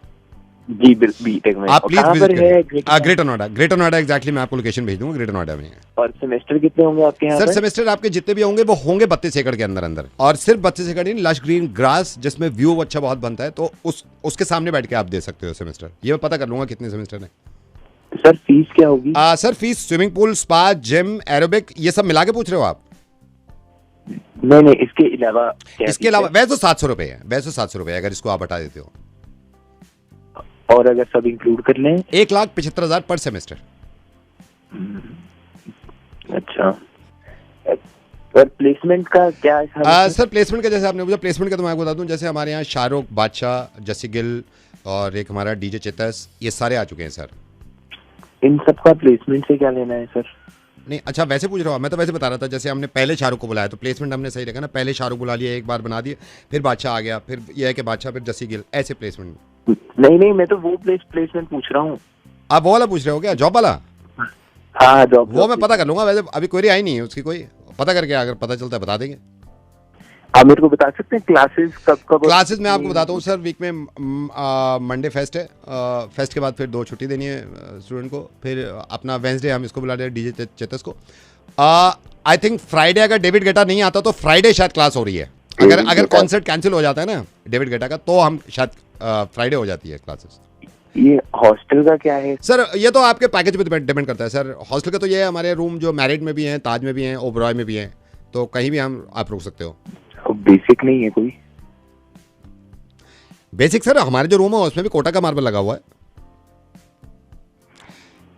जी बीटेक में। आप प्लीज विजिट करिए। ग्रेटर नोएडा एग्जैक्टली मैं आपको लोकेशन भेज दूंगा, ग्रेटर नोएडा में। और सेमेस्टर कितने होंगे आपके यहाँ? सर सेमेस्टर आपके जितने भी होंगे वो होंगे 32 एकड़ के अंदर और सिर्फ 32 एकड़ नहीं, लश ग्रीन ग्रास जिसमें व्यू अच्छा बहुत बनता है, तो उसके सामने बैठ के आप दे सकते हो सेमेस्टर। ये मैं पता कर लूंगा कितने सेमेस्टर है। सर फीस क्या होगी? Sir fees swimming pool, spa, gym, aerobic ये सब मिला के पूछ रहे हो आप? नहीं इसके अलावा वैसे तो 700 रुपए है, वैसे 700 रुपए अगर इसको आप हटा देते हो। और अगर सब इंक्लूड कर लें? 1,75,000 पर सेमेस्टर। अच्छा और प्लेसमेंट का क्या है? सर प्लेसमेंट का जैसे आपने पूछा, प्लेसमेंट का तो मैं आपको बता दूं, जैसे हमारे यहाँ शाहरुख, बादशाह, जसी गिल और एक हमारा डीजे चेतस, ये सारे आ चुके हैं सर। इन सब का प्लेसमेंट से क्या लेना है सर? नहीं अच्छा वैसे पूछ रहा हूँ, मैं तो वैसे बता रहा था। जैसे हमने पहले शाहरुख को बुलाया तो प्लेसमेंट हमने सही रखा ना, पहले शाहरुख बुला लिया, एक बार बना दिए, फिर बादशाह आ गया, फिर ये है कि बादशाह, फिर जसी गिल, ऐसे प्लेसमेंट। नहीं मैं तो वो प्लेसमेंट पूछ रहा हूँ। आप वो वाला पूछ रहे हो क्या, जॉब वाला? हाँ जॉब। वो मैं पता कर लूंगा, वैसे अभी क्वेरी आई नहीं है उसकी, कोई पता करके अगर पता चलता है बता देंगे। आप मेरे को बता सकते हैं क्लासेस कब? क्लासेस मैं आपको बताता हूँ सर। वीक में मंडे फेस्ट है, फेस्ट के बाद फिर 2 छुट्टी देनी है स्टूडेंट को, फिर अपना वेंसडे हम इसको बुला रहे हैं डीजे चेतस को। आई थिंक फ्राइडे अगर डेविड गेटा नहीं आता तो फ्राइडे शायद क्लास हो रही है। अगर कॉन्सर्ट कैंसिल हो जाता है ना डेविड गेटा का, तो हम शायद फ्राइडे हो जाती है क्लासेस। ये हॉस्टल का क्या है सर? ये तो आपके पैकेज पे डिपेंड करता है सर। हॉस्टल का तो ये है, हमारे रूम जो मैरिड में भी हैं, ताज में भी हैं, ओबरॉय में भी हैं, तो कहीं भी आप रुक सकते हो। बेसिक नहीं है कोई? बेसिक सर हमारे जो रूम है उसमें भी कोटा का मार्बल लगा हुआ है,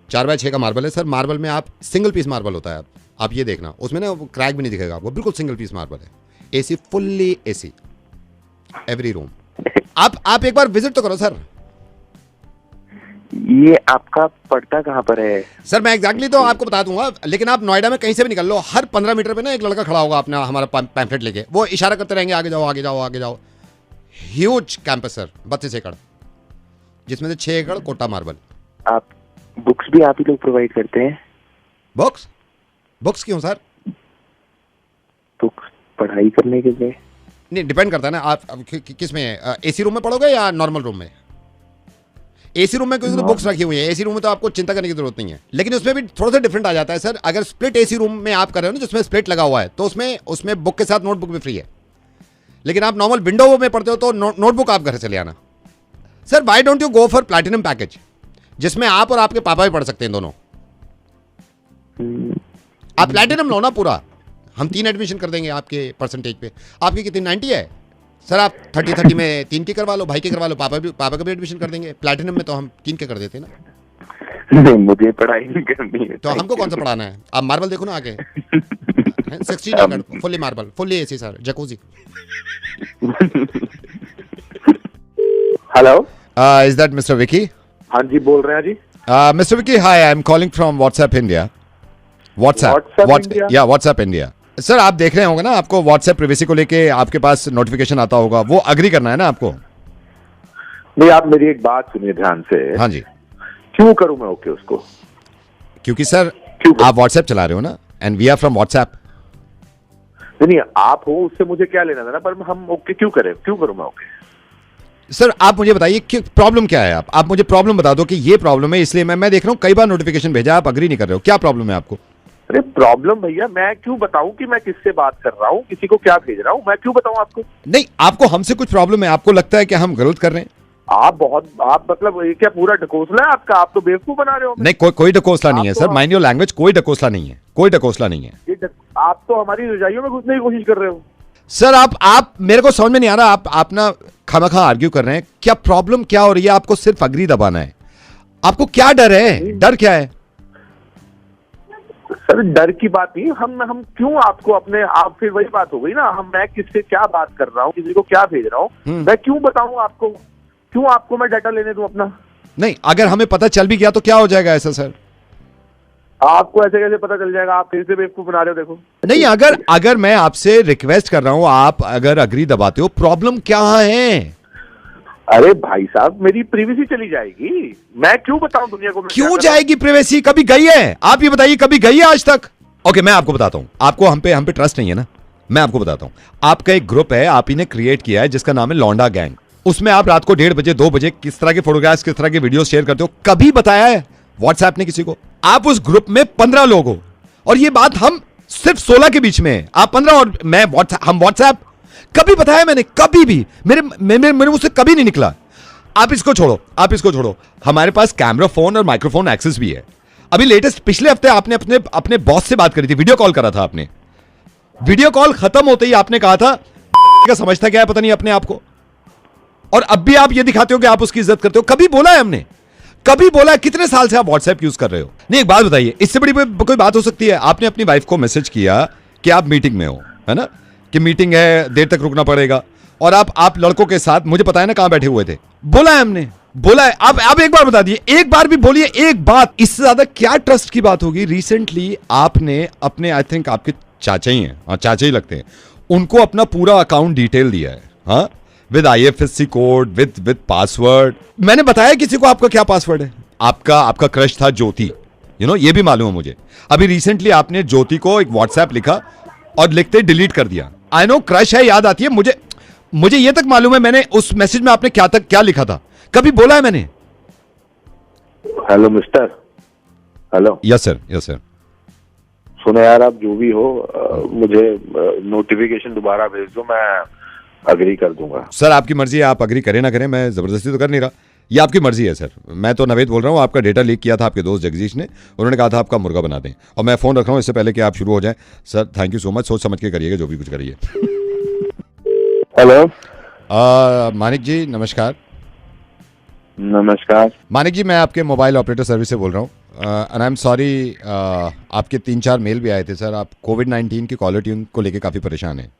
4x6 का मार्बल है सर। मार्बल में आप सिंगल पीस मार्बल होता है, आप ये देखना, उसमें ना क्रैक भी नहीं दिखेगा आपको, बिल्कुल सिंगल पीस मार्बल है। AC, fully AC every room. आप एक बार विजिट तो करो सर। ये आपका पड़ता कहाँ पर है? सर मैं एग्जैक्टली तो आपको बता दूंगा, लेकिन आप नोएडा में कहीं से भी निकल लो, हर 15 मीटर पे ना एक लड़का खड़ा होगा अपना हमारा पैम्फलेट लेके, वो इशारा करते रहेंगे आगे जाओ आगे जाओ आगे जाओ। ह्यूज कैंपस सर, 32 एकड़, जिसमें से 6 एकड़ कोटा मार्बल। आप बुक्स भी आप ही लोग प्रोवाइड करते हैं? बुक्स क्यों सर? बुक्स पढ़ाई करने के लिए? नहीं डिपेंड करता है ना आप किस में है, एसी रूम में पढ़ोगे या नॉर्मल रूम में? एसी रूम में क्योंकि तो बुक्स रखी हुई है, एसी रूम में तो आपको चिंता करने की जरूरत नहीं है, लेकिन उसमें भी थोड़ा सा डिफरेंट आ जाता है सर। अगर स्प्लिट एसी रूम में आप कर रहे हो ना, जिसमें स्प्लिट लगा हुआ है, तो उसमें बुक के साथ नोटबुक भी फ्री है। लेकिन आप नॉर्मल विंडो में पढ़ते हो तो नोटबुक आप घर से ले आना। Sir why don't you go for platinum package, जिसमें आप और आपके पापा भी पढ़ सकते हैं दोनों। आप प्लैटिनम लो ना पूरा, हम 3 एडमिशन कर देंगे आपके परसेंटेज पे। आपकी कितनी 90 है सर? आप 30 में 3 की करवा लो, भाई की करवा लो, पापा का भी एडमिशन कर देंगे। प्लैटिनम में तो हम 3 के कर देते हैं ना। नहीं मुझे पढ़ाई नहीं करनी है। तो हमको कौन सा पढ़ाना है? आप मार्बल देखो ना आगे, 16 एकड़ fully marble, fully AC sir, Jacuzzi. Hello, is that Mister Vicky? हाँ जी बोल रहे हैं जी। Mister Vicky hi, I am calling from WhatsApp India. WhatsApp India sir, आप देख रहे होंगे ना, आपको व्हाट्सएप प्राइवेसी को लेके आपके पास नोटिफिकेशन आता होगा, वो अग्री करना है ना आपको? नहीं आप मेरी एक बात सुनिए ध्यान से। हाँ जी। क्यों करूं मैं ओके उसको? क्योंकि सर आप व्हाट्सएप चला रहे हो ना, and we are from WhatsApp. नहीं आप हो, उससे मुझे क्या लेना देना, पर हम ओके क्यों करें, क्यों करूं मैं ओके? सर आप मुझे बताइए कि प्रॉब्लम क्या है। आप मुझे प्रॉब्लम बता दो कि ये प्रॉब्लम है, इसलिए मैं देख रहा हूँ कई बार नोटिफिकेशन भेजा, आप अग्री नहीं कर रहे हो, क्या प्रॉब्लम है आपको? अरे प्रॉब्लम भैया, मैं क्यों बताऊं कि मैं किससे बात कर रहा हूं, किसी को क्या भेज रहा हूं, मैं क्यों बताऊं आपको? नहीं आपको हमसे कुछ प्रॉब्लम है, आपको लगता है कि हम गलत कर रहे हैं? आप मतलब ये क्या पूरा ढकोसला है आपका? आप तो बेवकूफ बना रहे हो। नहीं कोई ढकोसला नहीं है सर, माइंड योर लैंग्वेज, कोई ढकोसला नहीं है, कोई ढकोसला नहीं है। आप तो हमारी रजाइयों में घुसने की कोशिश कर रहे हो सर। आप मेरे को समझ में नहीं आ रहा, आप ना खामखा आर्ग्यू कर रहे हैं। क्या प्रॉब्लम क्या हो रही है? आपको सिर्फ अग्री दबाना है। आपको क्या डर है? डर क्या है सर? डर की बात नहीं, हम क्यों आपको अपने, आप फिर वही बात हो गई ना, मैं किससे क्या बात कर रहा हूँ, किसी को क्या भेज रहा हूँ, मैं क्यों बताऊं आपको, क्यों आपको मैं डाटा लेने दूं अपना? नहीं अगर हमें पता चल भी गया तो क्या हो जाएगा ऐसा सर? आपको ऐसे कैसे पता चल जाएगा? आप फिर से बेवकूफ बना रहे हो, देखो। नहीं, अगर मैं आपसे रिक्वेस्ट कर रहा हूं, आप अगर अग्री दबाते हो, प्रॉब्लम क्या है? अरे भाई साहब, मेरी प्रिवेसी चली जाएगी, मैं क्यों बताऊं दुनिया को? क्यों जाएगी प्रिवेसी? कभी गई है? आप ये बताइए, कभी गई है आज तक? ओके, मैं आपको बताता हूं, आपको हम पे ट्रस्ट नहीं है ना, मैं आपको बताता हूं। आपका एक ग्रुप है, आप ही ने क्रिएट किया है, जिसका नाम है लौंडा गैंग। उसमें आप रात को 1:30 बजे 2 बजे किस तरह के फोटोग्राफ्स, किस तरह के वीडियो शेयर करते हो, कभी बताया है व्हाट्सएप ने किसी को? आप उस ग्रुप में 15 लोग हो, और ये बात हम सिर्फ 16 के बीच में है। आप 15 और मैं हम व्हाट्सएप कभी बताया मैंने? कभी भी मेरे मुझसे कभी नहीं निकला। आप इसको छोड़ो, हमारे पास कैमरा फोन और माइक्रोफोन एक्सेस भी है। अभी लेटेस्ट पिछले हफ्ते आपने अपने बॉस से बात करी थी, वीडियो कॉल करा था आपने। वीडियो कॉल खत्म होते ही आपने कहा था का समझता क्या है पता नहीं अपने आप को, और अब भी आप ये दिखाते हो कि आप उसकी इज्जत करते हो। कभी बोला है हमने? कभी बोला है? कितने साल से आप व्हाट्सएप यूज कर रहे हो? नहीं, एक बात बताइए, इससे बड़ी कोई बात हो सकती है? आपने अपनी वाइफ को मैसेज किया कि आप मीटिंग में हो, है ना, कि मीटिंग है, देर तक रुकना पड़ेगा, और आप लड़कों के साथ, मुझे पता है ना कहां बैठे हुए थे। बोला है हमने, बोला है। आप एक बार बता दिए, एक बार भी बोलिए, एक बात। इससे ज्यादा क्या ट्रस्ट की बात होगी? रिसेंटली आपने अपने, आई थिंक आपके चाचा ही हैं, हाँ चाचा ही लगते हैं, उनको अपना पूरा अकाउंट डिटेल दिया है, हाँ, with IFSC code, with password. मैंने बताया किसी को आपका क्या पासवर्ड है? आपका क्रश था ज्योति, ये भी मालूम है मुझे। अभी रिसेंटली आपने ज्योति को एक व्हाट्सएप लिखा और लिखते डिलीट कर दिया। आई नो क्रश है, याद आती है मुझे ये तक मालूम है मैंने उस मैसेज में आपने क्या लिखा था। कभी बोला है मैंने? Hello mister, hello. Yes sir. सुनो यार, आप जो भी हो, मुझे नोटिफिकेशन दोबारा भेज दो, मैं अग्री कर दूंगा। सर आपकी मर्जी है, आप अग्री करें ना करें, मैं जबरदस्ती तो कर नहीं रहा, ये आपकी मर्जी है सर। मैं तो नवेद बोल रहा हूँ, आपका डेटा लीक किया था आपके दोस्त जगदीश ने, उन्होंने कहा था आपका मुर्गा बना दें, और मैं फोन रख रहा हूँ इससे पहले कि आप शुरू हो जाएं। Sir thank you so much, सोच समझ के करिएगा जो भी कुछ करिए। हेलो मानिक जी, नमस्कार। नमस्कार मानिक जी, मैं आपके मोबाइल ऑपरेटर सर्विस से बोल रहा हूँ, एंड आई एम सॉरी, आपके 3-4 मेल भी आए थे सर। आप कोविड-19 की कॉलर ट्यून को लेके काफी परेशान हैं।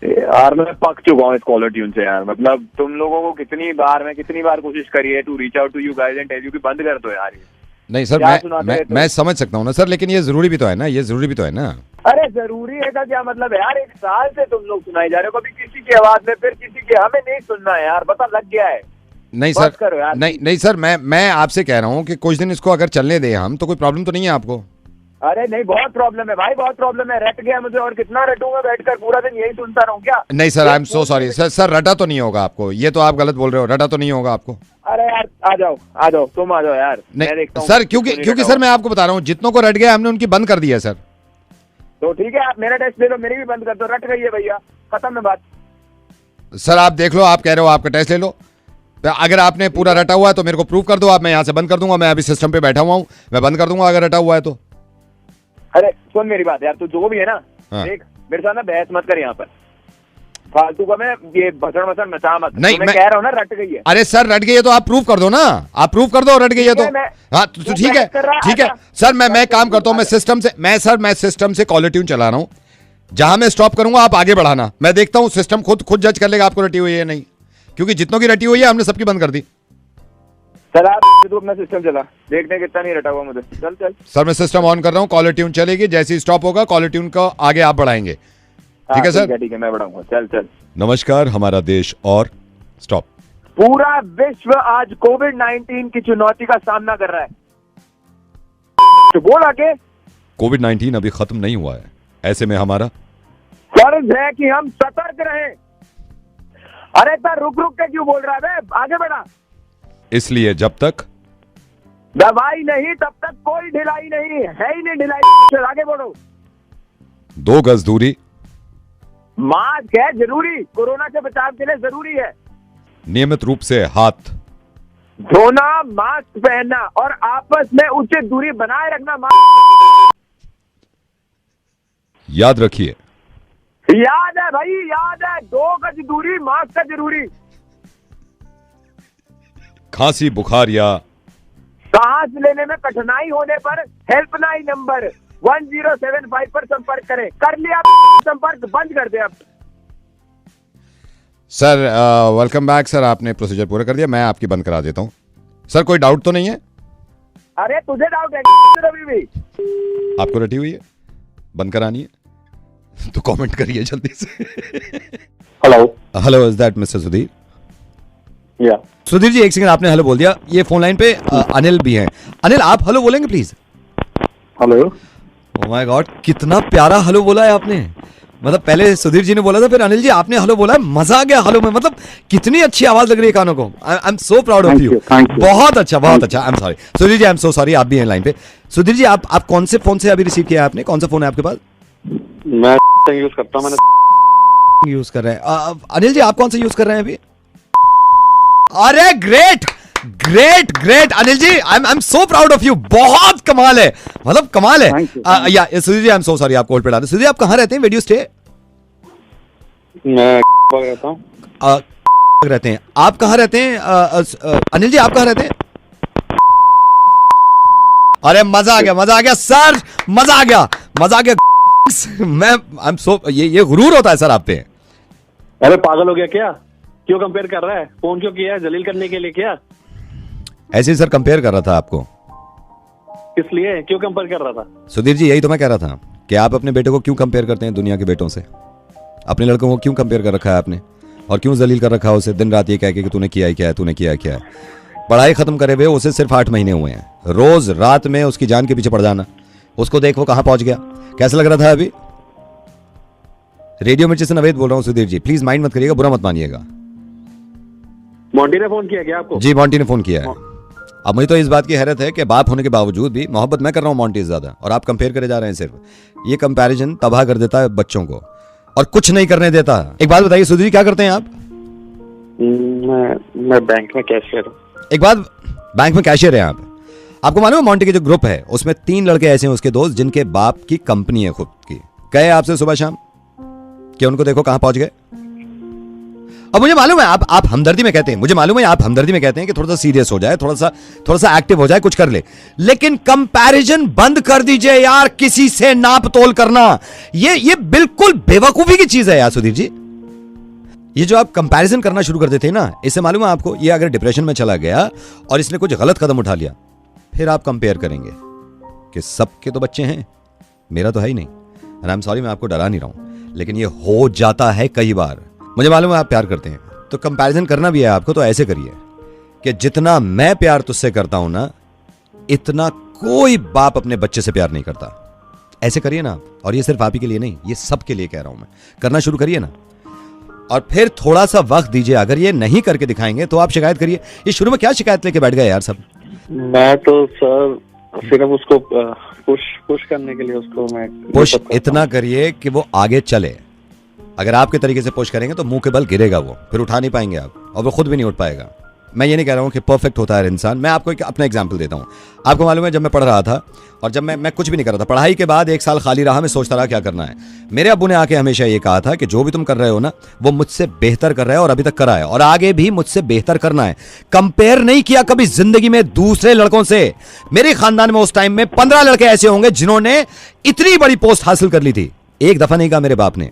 यार मैं पक चुका हूँ इस कॉलर ट्यून से यार। मतलब तुम लोगों को कितनी बार कोशिश करी है to reach out to you guys and tell you कि बंद कर दो यार। नहीं सर, मैं समझ सकता हूँ ना सर, लेकिन ये जरूरी भी तो है ना, अरे जरूरी है का क्या मतलब है यार? 1 साल से तुम लोग सुनाई जा रहे हो, कभी किसी की आवाज में, फिर किसी की। हमें नहीं सुनना है यार, पता लग गया है। नहीं सर, नहीं सर, मैं आपसे कह रहा हूँ कि कुछ दिन इसको अगर चलने दें हम, तो कोई प्रॉब्लम तो नहीं है आपको? अरे नहीं, बहुत प्रॉब्लम है भाई, बहुत प्रॉब्लम है। रट गया मुझे, और कितना रटूंगा बैठकर, पूरा दिन यही सुनता रहूं क्या? नहीं sir, I am so sorry sir, रटा तो नहीं होगा आपको, ये तो आप गलत बोल रहे हो, रटा तो नहीं होगा आपको। अरे यार आ जाओ तुम आ जाओ यार। नहीं सर, क्योंकि सर मैं आपको बता रहा हूँ, जितनों को रट गया हमने उनकी बंद कर दिया है सर। तो ठीक है, आप मेरा टेस्ट ले लो, मेरी भी बंद कर दो। रट गई है भैया, खत्म है बात। सर आप देख लो, आप कह रहे हो आपका टेस्ट ले लो, अगर आपने पूरा रटा हुआ है तो मेरे को प्रूव कर दो आप, मैं यहाँ से बंद कर दूंगा। मैं अभी सिस्टम पे बैठा हुआ हूँ, मैं बंद कर दूंगा अगर रटा हुआ है तो। अरे सुन मेरी बात यार, तू जो भी है ना, देख मेरे साथ ना बहस मत कर यहाँ पर, फालतू का। मैं ये भसड़ मसड़ मचा मत। नहीं, मैं कह रहा हूँ ना रट गई है। अरे सर रट गई है तो आप प्रूव कर दो ना, आप प्रूव कर दो रट गई है तो। हाँ तो ठीक है सर, मैं काम करता हूँ, मैं सिस्टम से कॉलर ट्यून चला रहा हूँ, जहां मैं स्टॉप करूंगा आप आगे बढ़ाना। मैं देखता हूँ सिस्टम खुद जज कर लेगा आपको रटी हुई है नहीं, क्योंकि जितनों की रटी हुई है हमने सबकी बंद कर दी। सर आप तो अपना सिस्टम चला, देखने कितना नहीं रटा हुआ मुझे। चल सर मैं सिस्टम ऑन कर रहा हूँ, कॉलर ट्यून चलेगी, जैसे ही स्टॉप होगा कॉलर ट्यून को आगे आप बढ़ाएंगे। ठीक है सर? ठीक है, मैं बढ़ाऊंगा। चल। नमस्कार हमारा देश और स्टॉप। पूरा विश्व आज कोविड-19 की चुनौती का सामना कर रहा है। तो बोल आगे। कोविड-19 अभी खत्म नहीं हुआ है, ऐसे में हमारा फर्ज है कि हम सतर्क रहें। अरे इतना रुक के क्यों बोल रहा है? आगे बढ़ा। इसलिए जब तक दवाई नहीं तब तक कोई ढिलाई नहीं है, ही नहीं ढिलाई। आगे बढ़ो। 2 गज दूरी, मास्क है जरूरी, कोरोना से बचाव के लिए जरूरी है। नियमित रूप से हाथ धोना, मास्क पहनना और आपस में उचित दूरी बनाए रखना। मास्क याद रखिए। याद है भाई, याद है। 2 गज दूरी, मास्क है जरूरी। खांसी, बुखार या सांस लेने में कठिनाई होने पर हेल्पलाइन नंबर 1075 पर संपर्क करें। कर लिया संपर्क, बंद कर दे अब। सर वेलकम बैक सर, आपने प्रोसीजर पूरा कर दिया, मैं आपकी बंद करा देता हूँ। सर कोई डाउट तो नहीं है? अरे तुझे डाउट है अभी भी? आपको रटी हुई है, बंद करानी है तो कमेंट करिए जल्दी से। Hello, is that mister Sudhir? या सुधीर जी, एक सेकंड, आपने हेलो बोल दिया। ये फोन लाइन पे अनिल भी हैं। अनिल, आप हेलो बोलेंगे please? Hello. Oh my God, कितना प्यारा हेलो बोला है आपने। मतलब पहले सुधीर जी ने बोला था, फिर अनिल जी आपने हेलो बोला है, मजा आ गया हेलो में। मतलब कितनी अच्छी आवाज लग रही है कानों को। I am so proud of you. बहुत अच्छा, बहुत अच्छा। I am sorry Sudhir ji, I am so sorry. आप भी हैं लाइन पे। सुधीर जी, आप कौन से फोन से अभी रिसीव किया आपने? कौन सा फोन है आपके पास? मैं यूज करता हूं, मैंने यूज कर रहे हैं। अनिल जी, आप कौन सा यूज कर रहे हैं अभी? अरे great great great Anil ji, I am so proud of you. बहुत कमाल है, मतलब कमाल है। या Sudhir ji, I am so sorry, आपको होल्ड पे डाला। सुधीर जी, आप कहाँ रहते हैं? वेडियो स्टे? मैं रहता हूँ। रहते हैं आप? कहाँ रहते हैं अनिल जी, आप कहाँ रहते हैं? अरे मजा आ गया, मजा आ गया सर, मजा आ गया, मजा आ गया। मैं आई एम सो, ये गुरूर होता है सर आप पे। अरे पागल हो गया क्या? क्यों कंपेयर कर रहा है? फोन क्यों किया है? जलील करने के लिए क्या? ऐसे ही सर कंपेयर कर रहा था आपको। किस लिए? क्यों कंपेयर कर रहा था? सुधीर जी, यही तो मैं कह रहा था कि आप अपने बेटे को क्यों कंपेयर करते हैं दुनिया के बेटों से? अपने लड़कों को क्यों कंपेयर कर रखा है आपने? और क्यों जलील कर रखा है उसे दिन रात ये कह के कि तूने किया ही क्या है, तूने किया क्या है? पढ़ाई खत्म करे हुए उसे सिर्फ 8 महीने हुए हैं, रोज रात में उसकी जान के पीछे पड़ जाना। उसको देख वो कहां पहुंच गया। कैसा लग रहा था अभी? रेडियो मिर्ची से नवेद बोल रहा हूं सुधीर जी, प्लीज माइंड मत करिएगा, बुरा मत मानिएगा। मोंटी ने फोन किया क्या आपको? जी, मोंटी ने फोन किया है। अब मुझे तो इस बात की हैरत है कि बाप होने के बावजूद भी मोहब्बत मैं कर रहा हूं मोंटी से ज्यादा, और आप कंपेयर करे जा रहे हैं। सिर्फ ये कंपैरिजन तबाह कर देता है बच्चों को और कुछ नहीं करने देता। एक बात बताइए सुधीर, क्या करते हैं आप? मैं बैंक में कैशियर हूँ। एक बात, बैंक में कैशियर हैं आप? आपको मालूम है मोंटी के जो ग्रुप है उसमें 3 लड़के ऐसे हैं उसके दोस्त जिनके बाप की कंपनी है खुद की। कहे आपसे सुबह शाम कि उनको देखो कहां पहुंच गए। अब मुझे मालूम है आप हमदर्दी में कहते हैं, मुझे मालूम है आप हमदर्दी में कहते हैं कि थोड़ा सा सीरियस हो जाए, थोड़ा सा एक्टिव हो जाए, कुछ कर ले, लेकिन कंपैरिजन बंद कर दीजिए यार। किसी से नाप तोल करना ये बिल्कुल बेवकूफी की चीज है यार सुधीर जी। ये जो आप कंपैरिजन करना शुरू कर देते हैं ना, इससे मालूम है आपको, ये अगर डिप्रेशन में चला गया और इसने कुछ गलत कदम उठा लिया, फिर आप कंपेयर करेंगे कि सबके तो बच्चे हैं, मेरा तो है ही नहीं। एंड आई एम सॉरी, मैं आपको डरा नहीं रहा हूं, लेकिन ये हो जाता है कई बार। मुझे मालूम है आप प्यार करते हैं, तो कंपैरिजन करना भी है आपको, तो ऐसे करिए कि जितना मैं प्यार तुझसे करता हूं ना, इतना कोई बाप अपने बच्चे से प्यार नहीं करता। ऐसे करिए ना। और ये सिर्फ आप ही के लिए नहीं, ये सबके लिए कह रहा हूं मैं। करना शुरू करिए ना, और फिर थोड़ा सा वक्त दीजिए। अगर ये नहीं करके दिखाएंगे तो आप शिकायत करिए। ये शुरू में क्या शिकायत लेके बैठ गए यार सब? मैं तो सर सिर्फ उसको पुश करने के लिए उसको मैं पुश इतना करिए कि वो आगे चले। अगर आपके तरीके से पुश करेंगे तो मुंह के बल गिरेगा वो, फिर उठा नहीं पाएंगे आप, और वो खुद भी नहीं उठ पाएगा। मैं ये नहीं कह रहा हूँ कि परफेक्ट होता है इंसान। मैं आपको एक अपना एग्जांपल देता हूँ। आपको मालूम है जब मैं पढ़ रहा था, और जब मैं कुछ भी नहीं कर रहा था, पढ़ाई के बाद 1 साल खाली रहा, मैं सोचता रहा क्या करना है। मेरे अब्बू ने आके हमेशा ये कहा था कि जो भी तुम कर रहे हो ना, वो मुझसे बेहतर कर रहे हो, और अभी तक करा है, और आगे भी मुझसे बेहतर करना है। कंपेयर नहीं किया कभी जिंदगी में दूसरे लड़कों से। मेरे खानदान में उस टाइम में 15 लड़के ऐसे होंगे जिन्होंने इतनी बड़ी पोस्ट हासिल कर ली थी। एक दफा नहीं कहा मेरे बाप ने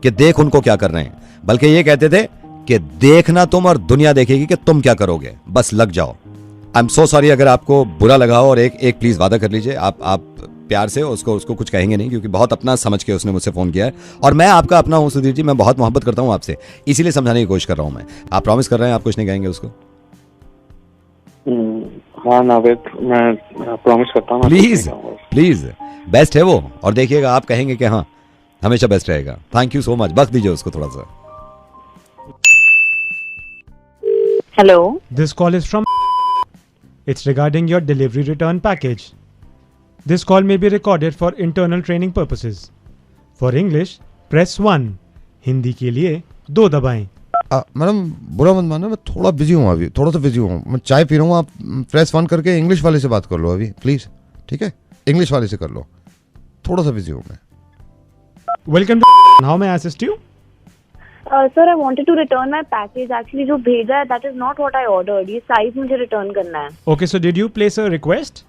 कि देख उनको क्या कर रहे हैं, बल्कि ये कहते थे कि देखना तुम और दुनिया देखेगी कि तुम क्या करोगे, बस लग जाओ। आई एम सो सॉरी अगर आपको बुरा लगा हो, और एक प्लीज वादा कर लीजिए, आप प्यार से उसको कुछ कहेंगे नहीं, क्योंकि बहुत अपना समझ के उसने मुझसे फोन किया है, और मैं आपका अपना हूं सुधीर जी, मैं बहुत मोहब्बत करता हूं आपसे, इसीलिए समझाने की कोशिश कर रहा हूं मैं। आप प्रॉमिस कर रहे हैं आप कुछ नहीं कहेंगे उसको? हाँ नावेद, मैं प्रॉमिस करता हूँ। प्लीज प्लीज, बेस्ट है वो, और देखिएगा आप कहेंगे कि हाँ हमेशा बेस्ट रहेगा। Thank you so much. वक्त दीजिए उसको थोड़ा सा। Hello. This call is from. It's regarding your delivery return package. This call may be recorded for internal training purposes. For English, press 1. Hindi के लिए 2 दबाएं। मैडम बुरा मत मानो, मैं थोड़ा बिजी हूँ अभी, थोड़ा सा बिजी हूँ, मैं चाय पी रहा हूँ। आप प्रेस 1 करके इंग्लिश वाले से बात कर लो अभी प्लीज, ठीक है? इंग्लिश वाले से कर लो, थोड़ा सा बिजी हूँ मैं। Welcome to. How may I assist you? Sir, I wanted to return my package. Actually, जो भेजा है that is not what I ordered. ये size मुझे return करना है. Okay, so did you place a request?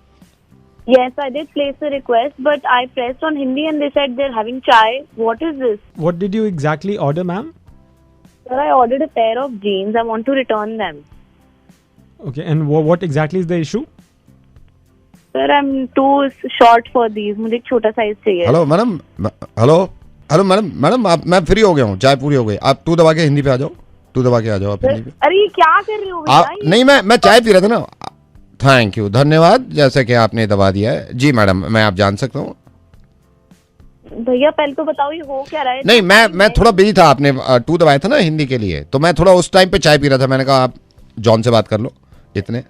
Yes, I did place a request, but I pressed on Hindi and they said they're having chai. What is this? What did you exactly order, ma'am? Sir, I ordered a pair of jeans. I want to return them. Okay, and what exactly is the issue? Sir I am too short for these, मुझे एक छोटा size चाहिए। Hello madam, hello madam आप, मैं free हो गया हूँ, चाय पूरी हो गई। आप 2 दबा के हिंदी पे आ जाओ, 2 दबा के आ जाओ आप हिंदी पे। अरे ये क्या कर रहे हो आप नहीं, मैं चाय पी रहा था ना। थैंक यू, धन्यवाद, जैसे कि आपने दबा दिया है। जी मैडम, मैं आप जान सकता हूँ? भैया पहले तो बताओ ये हो क्या रहा है। नहीं, मैं थोड़ा बिजी था, आपने 2 दबाया था ना हिंदी के लिए, तो मैं थोड़ा उस टाइम पे चाय पी रहा था। मैंने कहा आप जॉन से बात कर लो इतने।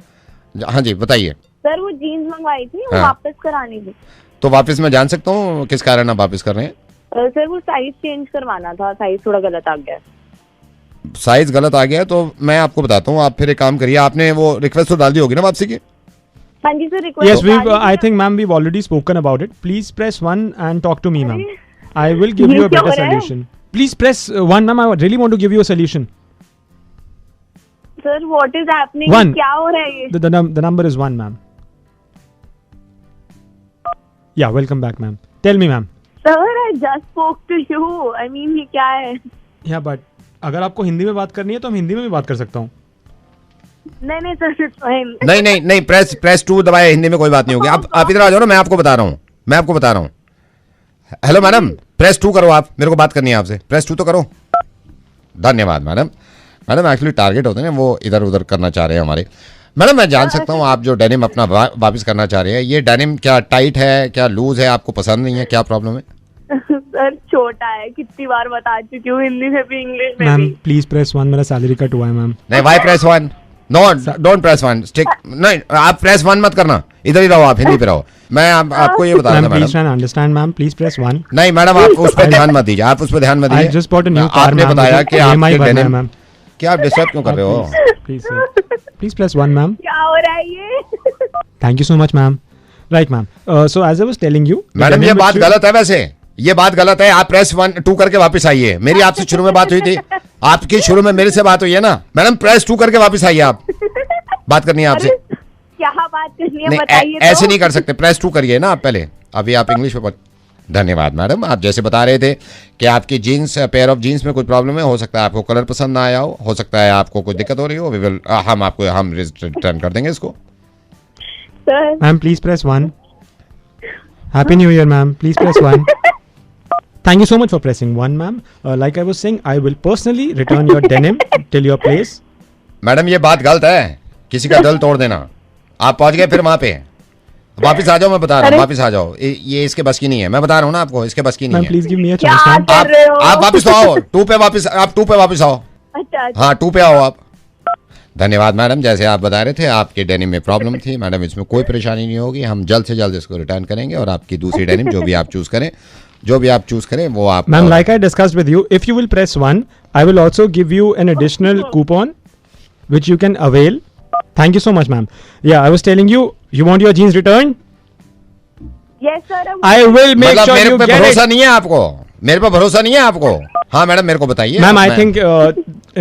हाँ जी बताइए। सर वो जीन्स मंगवाई थी, वो हाँ। वापस करानी थी। तो वापस मैं जान सकता हूँ किस कारण आप वापस कर रहे हैं? सर वो साइज चेंज करवाना था, साइज थोड़ा गलत आ गया। साइज गलत आ गया तो मैं आपको बताता हूँ, आप फिर एक काम करिए, आपने वो रिक्वेस्ट तो डाल दी होगी ना वापसी की? हाँ जी sir, Yes, I think ma'am we've already spoken about it. Please press 1 and talk to me, ma'am. I will give you a better solution. Please press 1, ma'am. I really want to give you a solution. Sir, what is happening? 1. क्या हो रहा है ये? The number is 1, ma'am. Yeah, welcome back, ma'am. Tell me, ma'am. Sir, I just spoke to you. I mean ये क्या है? Yeah, but अगर आपको हिंदी में बात करनी है तो हम हिंदी में भी बात कर सकता हूँ। नहीं सर, it's fine. नहीं, प्रेस 2 दबाए, हिंदी में कोई बात नहीं होगी। आप इधर आ जाओ ना, मैं आपको बता रहा हूँ। हेलो मैडम, प्रेस 2 करो, आप, मेरे को बात करनी है आपसे। प्रेस 2 तो करो। धन्यवाद मैडम। मैडम एक्चुअली टारगेट होते हैं वो इधर उधर करना चाह रहे हैं हमारे। मैडम मैं जान सकता हूँ आप जो डेनिम अपना वापस करना चाह रहे हैं, ये डेनिम क्या टाइट है, क्या लूज है, आपको पसंद नहीं है, क्या प्रॉब्लम है? सर छोटा है, कितनी बार बता चुकी हूँ, हिंदी में भी इंग्लिश में मैम भी। प्लीज प्रेस 1, मेरा सैलरी कट हुआ है मैम। नहीं, why press 1? No, don't press 1, stick. नहीं, आप प्रेस 1 मत करना, इधर ही रहो, आप हिंदी पे रहो। मैं आपको ये बता रहा था madam. Please understand ma'am, please press 1। नहीं मैडम, आप उस पर ध्यान मत दीजिए, I just bought a new car, आपने ma'am. बताया कि EMI आपके भरना है, डेनिम, मैम। क्या आप डिस्टर्ब क्यों कर रहे हो? Please press 1, ma'am. क्या हो रहा है ये? Thank you so much, ma'am. Right, ma'am. So as I was telling you, madam ये बात गलत है, वैसे ये बात गलत है। आप प्रेस 1 2 करके वापस आइए। मेरी आपसे शुरू में बात हुई थी, आपकी शुरू में मेरे से बात हुई है ना। मैडम प्रेस 2 करके वापस आइए, आप बात करनी है आपसे। क्या बात करनी है नहीं, बताइए। ऐसे नहीं कर सकते, प्रेस 2 करिए ना आप पहले। अभी आप इंग्लिश में धन्यवाद मैडम। आप जैसे बता रहे थे कि आपकी जीन्स, पेयर ऑफ जीन्स में कुछ प्रॉब्लम है, हो सकता है आपको कलर पसंद ना आया हो सकता है आपको कोई दिक्कत हो रही हो। हम रिटर्न कर देंगे इसको। Ma'am please press 1। Happy new year ma'am, please press 1। Thank you so much for pressing 1, ma'am. Like I was saying, I will personally return your denim till your place. Madam ये बात गलत है, किसी का दिल तोड़ देना। आप पहुंच गए फिर वहां पे, वापस आ जाओ, मैं बता रहा हूँ, वापस आ जाओ। ये इसके बस की नहीं है, मैं बता रहा हूँ ना आपको, इसके बस की नहीं है। Please give me a chance ma'am. आप वापस तो आओ, 2 पे वापस, आप 2 पे वापस आओ। हाँ 2 पे आओ आप। धन्यवाद मैडम, जैसे आप बता रहे थे आपके डेनिम में प्रॉब्लम थी। मैडम इसमें कोई परेशानी नहीं होगी, हम जल्द से जल्द इसको रिटर्न करेंगे और आपकी दूसरी डेनिम जो भी आप चूज करें वो आप। Ma'am like I discussed with you, if you will press 1, I will also give you an additional coupon which you can avail. Thank you so much, ma'am. Yeah, I was telling you, you want your jeans returned? Yes sir. I will make sure you get it. भरोसा नहीं है आपको, मेरे पे भरोसा नहीं है आपको। हाँ मैडम मेरे को बताइए। Ma'am I think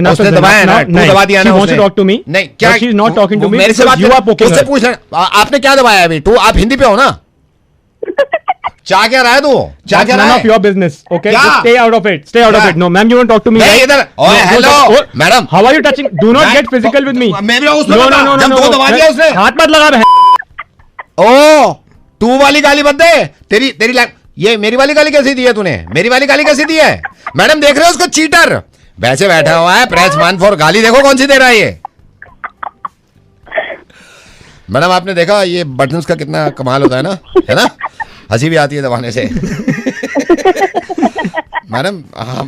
enough is दबाया ना, दबा दिया ना। She wants to talk to me. नहीं क्या, she is not talking to me. मेरे से बात you are poking her. उससे पूछ रहे आपने क्या दबाया अभी? आप हिंदी पे हो ना? चाह क्या रहा है तू? चाह क्या रहा है? None of your business. Okay, just stay out of it. Stay out of it. No, ma'am, you won't talk to me. नहीं इधर। ओए hello madam, how are you touching? Do not get physical with me. मेरे उसमें no, जब 2 दबा दिया उसने। हाथ मत लगा बहन। ओ 2 वाली गाली मत दे। तेरी ये मेरी वाली गाली कैसी दी है तूने? मेरी वाली गाली कैसी दी है? मैडम देख रहे हो उसको, चीटर वैसे बैठा हुआ है, प्रेस 1 फॉर गाली देखो कौन सी दे रहा है ये। मैडम आपने देखा ये बटन्स का कितना कमाल होता है ना, हंसी भी आती है दबाने से। मैडम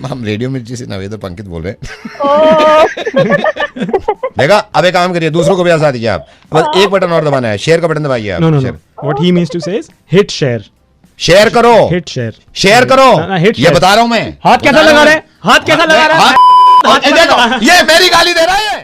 हम रेडियो मिर्ची से नवेद और पंकित बोल रहे हैं। देखा, अब एक काम करिए, दूसरों को भी आसा दीजिए आप। बस एक बटन और दबाना है, शेयर का बटन दबाइए आप। No. What he means to say is hit share. Share करो, hit share, शेयर करो। hit ये बता रहा हूं मैं। हाथ कैसा लगा रहा है? हाथ कैसा लगा रहा है? ये मेरी गाली दे रहा है।